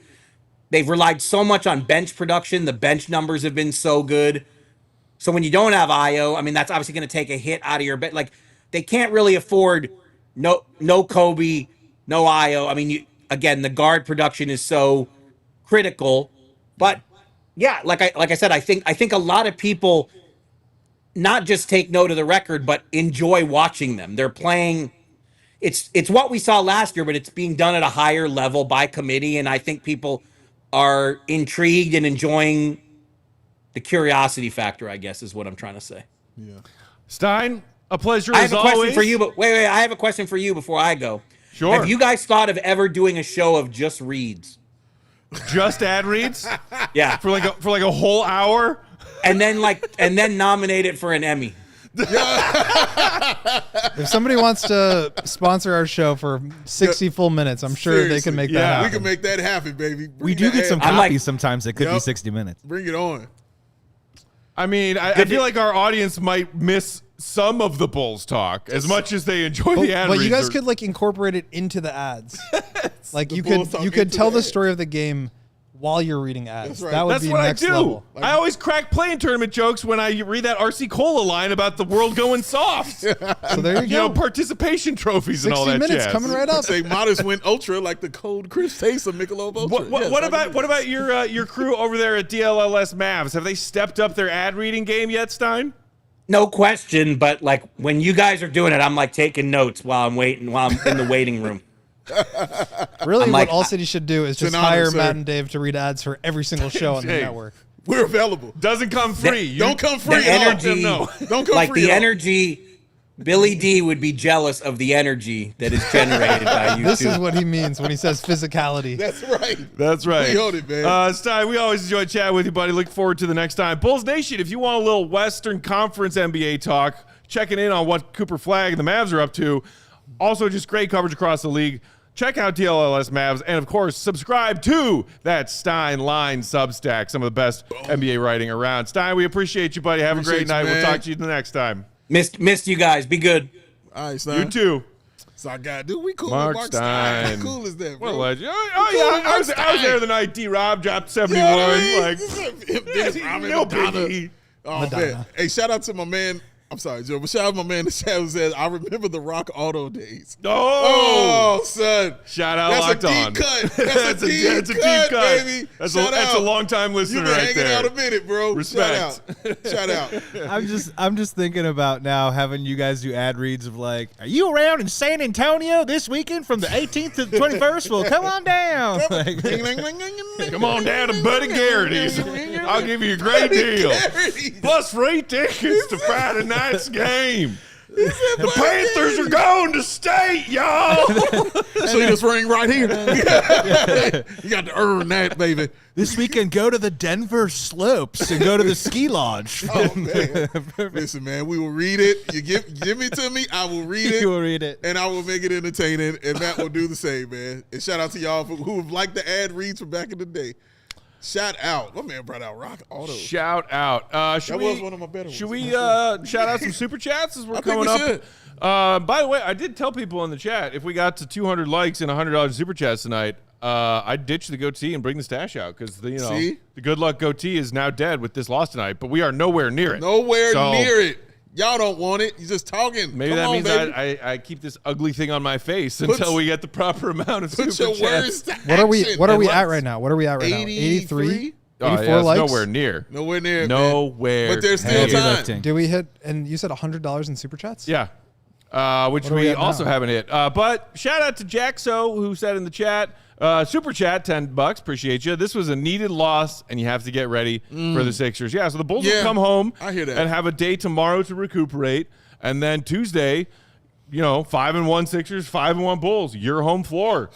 they've relied so much on bench production. The bench numbers have been so good. So when you don't have Ayo, that's obviously going to take a hit out of your bench. They can't really afford no Coby, no Ayo. Again, the guard production is so critical. But yeah, like I said, I think a lot of people not just take note of the record, but enjoy watching them. They're playing. It's what we saw last year, but it's being done at a higher level by committee, and I think people are intrigued and enjoying the curiosity factor, I guess, is what I'm trying to say. Yeah. Stein, a pleasure I as have a always. question for you, but wait, I have a question for you before I go. Sure. Have you guys thought of ever doing a show of just reads? Just ad reads? Yeah. For like a whole hour? And then nominate it for an Emmy. If somebody wants to sponsor our show for 60 full minutes, I'm sure they can make that happen. We can make that happen, baby. We do get some copies sometimes that could be 60 minutes. Bring it on. I feel like our audience might miss some of the Bulls talk as much as they enjoy the ad reads. But you guys could incorporate it into the ads. You could tell the story of the game while you're reading ads. That's right. That would That's be what next I do. level. I always crack playing tournament jokes when I read that RC Cola line about the world going soft. So there you go. Participation trophies and all that 60 minutes jazz. coming right up. Say Modest went ultra like the cold crisp taste of Michelob Ultra. What about your crew over there at DLLS Mavs? Have they stepped up their ad reading game yet, Stein? No question, but when you guys are doing it, I'm taking notes while I'm in the waiting room. Really, what All City should do is just hire sir. Matt and Dave to read ads for every single show on the network. We're available. Doesn't come free. Don't come free. The energy, Don't come free. The energy. Billy D would be jealous of the energy that is generated by you. This is what he means when he says physicality. That's right. That's right. We own it, man. Stein, we always enjoy chatting with you, buddy. Look forward to the next time. Bulls Nation, if you want a little Western Conference NBA talk, checking in on what Cooper Flagg and the Mavs are up to. Also, just great coverage across the league. Check out DLLS Mavs, and of course, subscribe to that Stein Line Substack, some of the best NBA writing around. Stein, we appreciate you, buddy. Have a great night. We'll talk to you the next time. Missed you guys. Be good. All right, Stein. You too. So I got, dude, we cool. Marc Marc Stein. Stein. How cool is that, bro? What a legend. I was there the night D-Rob dropped 71. No biggie. Oh, Madonna. man. Hey, shout out to my man. I'm sorry, Joe, but shout out to my man in the chat who says, I remember the Rock Auto days. Oh, son. Shout out That's Locked a On. deep cut. That's a deep cut, baby. That's Shout a out. long-time listener You've been right hanging there. out a minute, bro. Respect. Shout out. I'm just thinking about now having you guys do ad reads of are you around in San Antonio this weekend from the 18th to the 21st? Well, come on down. Come on down to Buddy Garrity's. I'll give you a great deal. Plus free tickets to Friday night's game. The Panthers are going to state, y'all. See this ring right here. You got to earn that, baby. This weekend, go to the Denver slopes and go to the ski lodge. Oh, man. Listen, man, we will read it. You give it to me, I will read it. You will read it. And I will make it entertaining, and Matt will do the same, man. And shout out to y'all who have liked the ad reads from back in the day. Shout out. My man brought out Rock Auto. Shout out. That was one of my better ones. Should we shout out some super chats as we're coming up? Should. By the way, I did tell people in the chat, if we got to 200 likes and $100 super chats tonight, I'd ditch the goatee and bring the stash out because the good luck goatee is now dead with this loss tonight, but we are nowhere near it. Nowhere near it. Y'all don't want it. You're just talking. Maybe that means I keep this ugly thing on my face until we get the proper amount of super chats. What are we at right now? 83? 84 likes? Nowhere near. Nowhere near. Nowhere. But there's still time. Lifting. Do we hit? And you said $100 in super chats? Yeah. Which What are we we at also now? haven't hit. But shout out to Jaxo, who said in the chat, super chat, $10. Appreciate you. This was a needed loss, and you have to get ready for the Sixers. Yeah, so the Bulls will come home I hear that. and have a day tomorrow to recuperate. And then Tuesday, 5-1 Sixers, 5-1 Bulls, your home floor.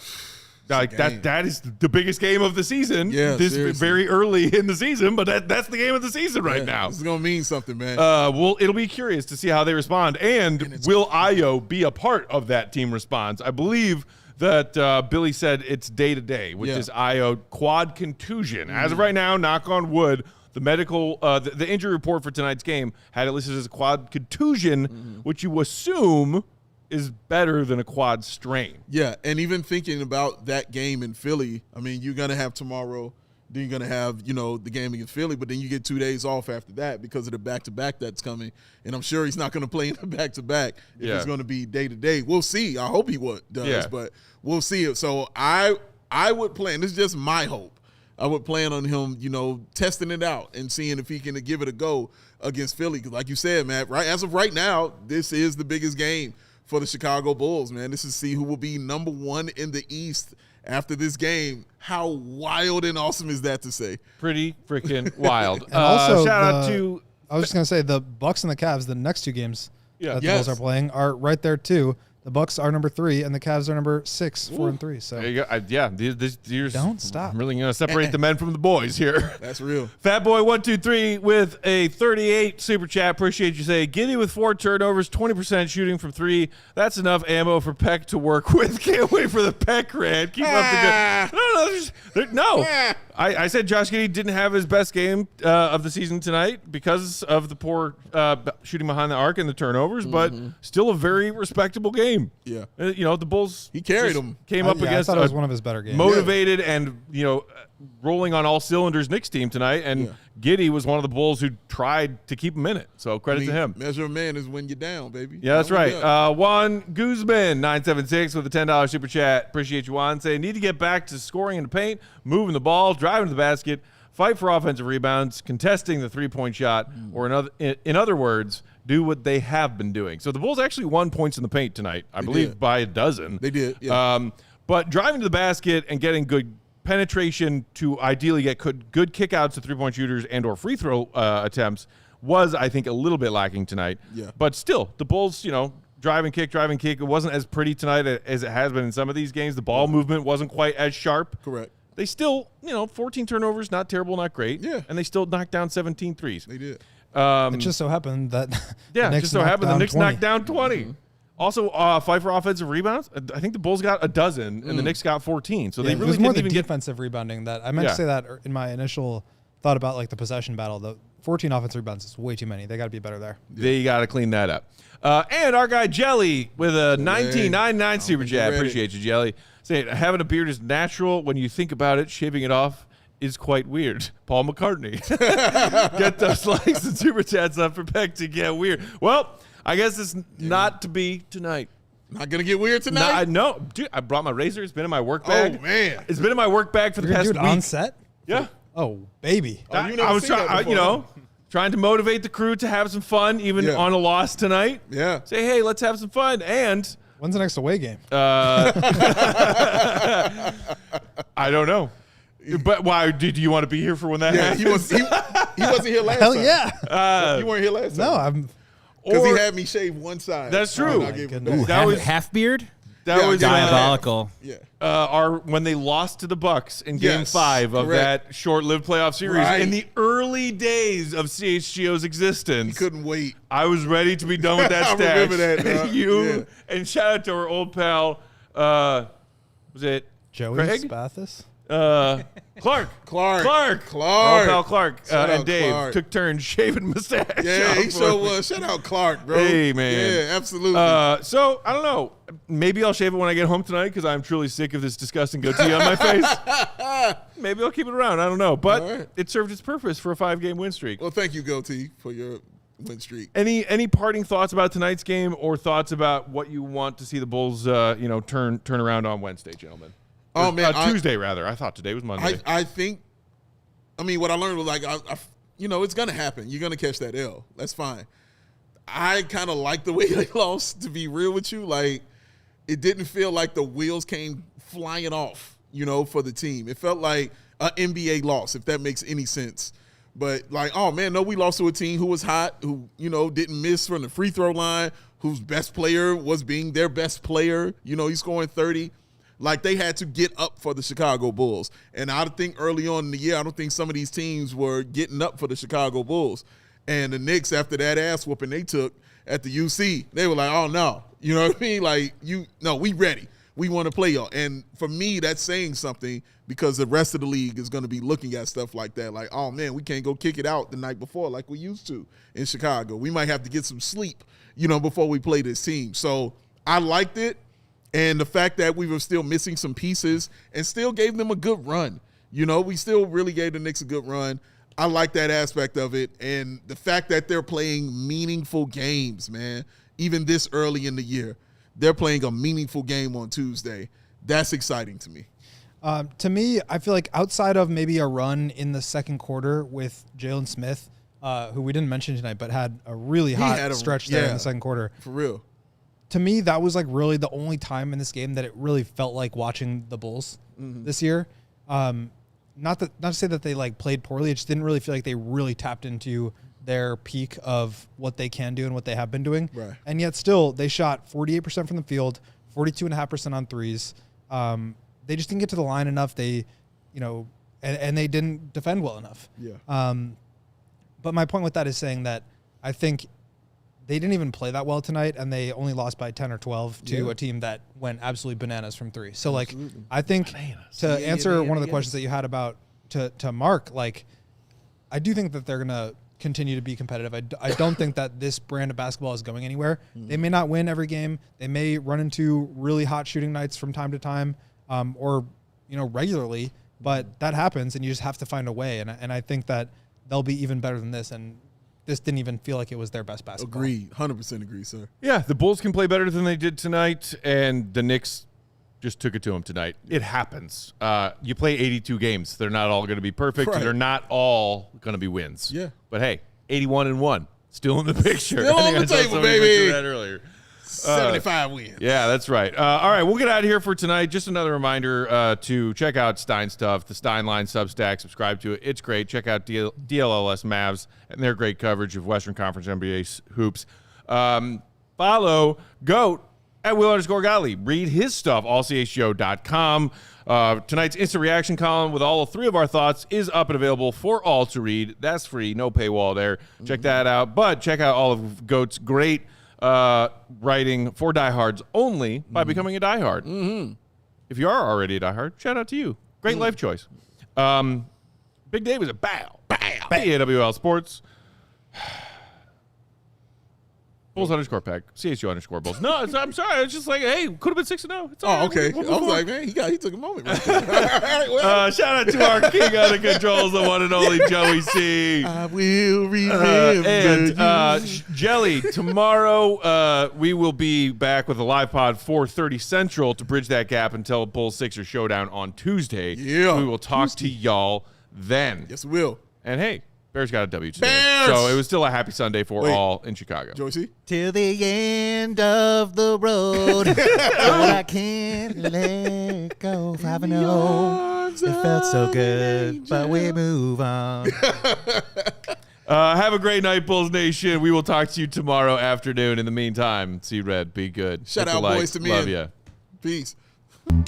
Like that is the biggest game of the season. Yeah, this seriously. very early in the season, but that's the game of the season right now. This is gonna mean something, man. It'll be curious to see how they respond, and will Ayo be a part of that team response? I believe that Billy said it's day to day with this Ayo quad contusion. As of right now, knock on wood, the medical the injury report for tonight's game had it listed as a quad contusion, which you assume is better than a quad strain. Yeah, and even thinking about that game in Philly, I mean, you're going to have tomorrow, then you're going to have, the game against Philly, but then you get 2 days off after that because of the back-to-back that's coming. And I'm sure he's not going to play in the back-to-back if it's going to be day-to-day. We'll see. I hope he does, but we'll see it. So I would plan. This is just my hope. I would plan on him, testing it out and seeing if he can give it a go against Philly. Because like you said, Matt, right as of right now, this is the biggest game for the Chicago Bulls, man. This is see who will be number one in the East after this game. How wild and awesome is that to say? Pretty freaking wild. And also, shout out to I was just gonna say the Bucks and the Cavs. The next two games that the Yes. Bulls are playing are right there too. The Bucks are number 3, and the Cavs are number 6, 4 and 3. So there you go. Don't stop. I'm really going to separate the men from the boys here. That's real. Fatboy123 with a 38 super chat. Appreciate you saying Giddey with 4 turnovers, 20% shooting from 3. That's enough ammo for Peck to work with. Can't wait for the Peck rant. Keep up the good. No. I said Josh Giddey didn't have his best game of the season tonight because of the poor shooting behind the arc and the turnovers, but still a very respectable game. Yeah. The Bulls He carried them. came up I against thought it was one of his better games. motivated and rolling on all cylinders Knicks team tonight, and Giddey was one of the Bulls who tried to keep him in it. So credit to him. Measure of man is when you're down, baby. Yeah, that's right. Juan Guzman, 976 with a $10 super chat. Appreciate you, Juan. Say, need to get back to scoring in the paint, moving the ball, driving to the basket, fight for offensive rebounds, contesting the three-point shot, or in other words, do what they have been doing. So the Bulls actually won points in the paint tonight, I believe by a dozen. They did, yeah. But driving to the basket and getting good penetration to ideally get good kickouts to three-point shooters and or free throw attempts was, I think, a little bit lacking tonight. Yeah. But still, the Bulls, drive and kick. It wasn't as pretty tonight as it has been in some of these games. The ball movement wasn't quite as sharp. Correct. They still, 14 turnovers, not terrible, not great. Yeah. And they still knocked down 17 threes. They did. It just so happened that the Knicks knocked down 20. Mm-hmm. Also, fight for offensive rebounds. I think the Bulls got a dozen, and the Knicks got 14. So they it really was more didn't the even defensive rebounding that I meant to say that in my initial thought about like the possession battle. The 14 offensive rebounds is way too many. They got to be better there. They got to clean that up. And our guy Jelly with a 1999 super chat. Appreciate you, Jelly. Saying having a beard is natural. When you think about it, shaving it off is quite weird. Paul McCartney. Get those likes and super chats up for Peck to get weird. Well, I guess it's not to be tonight. Not gonna get weird tonight. No, dude. I brought my razor. It's been in my work bag. Oh man, it's been in my work bag for the You're past gonna do week. it on set? Yeah. Oh baby. I was trying to motivate the crew to have some fun, even on a loss tonight. Yeah. Say, hey, let's have some fun. And when's the next away game? I don't know. But why did you want to be here for when that happened? He wasn't here last Hell time. yeah. You weren't here last time. No, I'm. Because he had me shave one side. That's true. I gave him goodness. that. That was half beard. that Yeah, was Diabolical. Yeah. when they lost to the Bucks in Game Yes, 5 of correct. that short-lived playoff series Right. in the early days of CHGO's He existence. couldn't wait. I was ready to be done with that I stash. remember that, You and shout out to our old pal. Was it Joey Craig? Spathis? Clark. Clark. Our old pal Clark Shout and out Dave Clark. took turns shaving mustache. Yeah, he off sure for me. was. Shout out Clark, bro. Hey, man. Yeah, absolutely. So I don't know. Maybe I'll shave it when I get home tonight because I'm truly sick of this disgusting goatee on my face. Maybe I'll keep it around. I don't know, but All right. it served its purpose for a 5-game win streak. Well, thank you, Goatee, for your win streak. Any parting thoughts about tonight's game or thoughts about what you want to see the Bulls, turn around on Wednesday, gentlemen? Oh, Or, man, Tuesday rather. I thought today was Monday. I think, what I learned was like, it's going to happen. You're going to catch that L. That's fine. I kind of like the way they lost, to be real with you. Like, it didn't feel like the wheels came flying off, for the team. It felt like an NBA loss, if that makes any sense. But like, oh man, no, we lost to a team who was hot, who, didn't miss from the free throw line, whose best player was being their best player. He's scoring 30. Like, they had to get up for the Chicago Bulls. And I think early on in the year, I don't think some of these teams were getting up for the Chicago Bulls. And the Knicks, after that ass whooping they took at the UC, they were like, oh, no. You know what I mean? Like, we ready. We want to play y'all. And for me, that's saying something because the rest of the league is going to be looking at stuff like that. Like, oh, man, we can't go kick it out the night before like we used to in Chicago. We might have to get some sleep, before we play this team. So I liked it. And the fact that we were still missing some pieces and still gave them a good run. We still really gave the Knicks a good run. I like that aspect of it. And the fact that they're playing meaningful games, man, even this early in the year, they're playing a meaningful game on Tuesday. That's exciting to me. To me, I feel like outside of maybe a run in the second quarter with Jalen Smith, who we didn't mention tonight, but had a really hot stretch there in the second quarter. For real. To me, that was like really the only time in this game that it really felt like watching the Bulls this year. Not to say that they like played poorly. It just didn't really feel like they really tapped into their peak of what they can do and what they have been doing. Right. And yet still they shot 48% from the field, 42.5% on threes. They just didn't get to the line enough. They, and they didn't defend well enough. Yeah. But my point with that is saying that I think they didn't even play that well tonight, and they only lost by 10 or 12 to a team that went absolutely bananas from three. So, like, I think to answer one of the questions that you had about to Mark, like, I do think that they're going to continue to be competitive. I don't think that this brand of basketball is going anywhere. They may not win every game. They may run into really hot shooting nights from time to time or, regularly, but that happens, and you just have to find a way. And I think that they'll be even better than this, and this didn't even feel like it was their best basketball. Agree. 100% agree, sir. Yeah, the Bulls can play better than they did tonight, and the Knicks just took it to them tonight. It happens. You play 82 games. They're not all going to be perfect. Right. They're not all going to be wins. Yeah. But, hey, 81-1, still in the picture. Still I on think the I saw table, somebody baby. mention that earlier. 75 wins. Yeah, that's right. All right, we'll get out of here for tonight. Just another reminder to check out Stein Stuff, the Stein Line Substack. Subscribe to it. It's great. Check out DLLS Mavs and their great coverage of Western Conference NBA hoops. Follow GOAT at Will_Gottlieb. Read his stuff, allchgo.com. Tonight's instant reaction column with all three of our thoughts is up and available for all to read. That's free. No paywall there. Check that out. But check out all of GOAT's great writing for diehards only by becoming a diehard. If you are already a diehard, shout out to you. Great life choice. Big Dave is a bow. AWL Sports. Bulls_Peck. CHGO_Bulls. No, I'm sorry. It's just like, hey, could have been 6-0. It's all right. Okay. We'll I was move like, man, he took a moment right there. All right, well. shout out to our king of the controls, the one and only Joey C. I will remember And Jelly, tomorrow we will be back with a live pod 4:30 Central to bridge that gap until Bulls Sixers showdown on Tuesday. Yeah. We will talk to y'all then. Yes, we will. And hey, Bears got a W today. Bears! So it was still a happy Sunday for all in Chicago. Joycey? Till the end of the road, but I can't let go. 5-0. It felt so good, but we move on. Have a great night, Bulls Nation. We will talk to you tomorrow afternoon. In the meantime, see Red. Be good. Shout Hit the out, like. boys to men. Love ya. Peace. We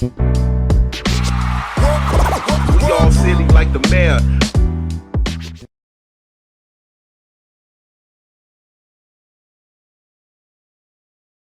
all silly like the mayor.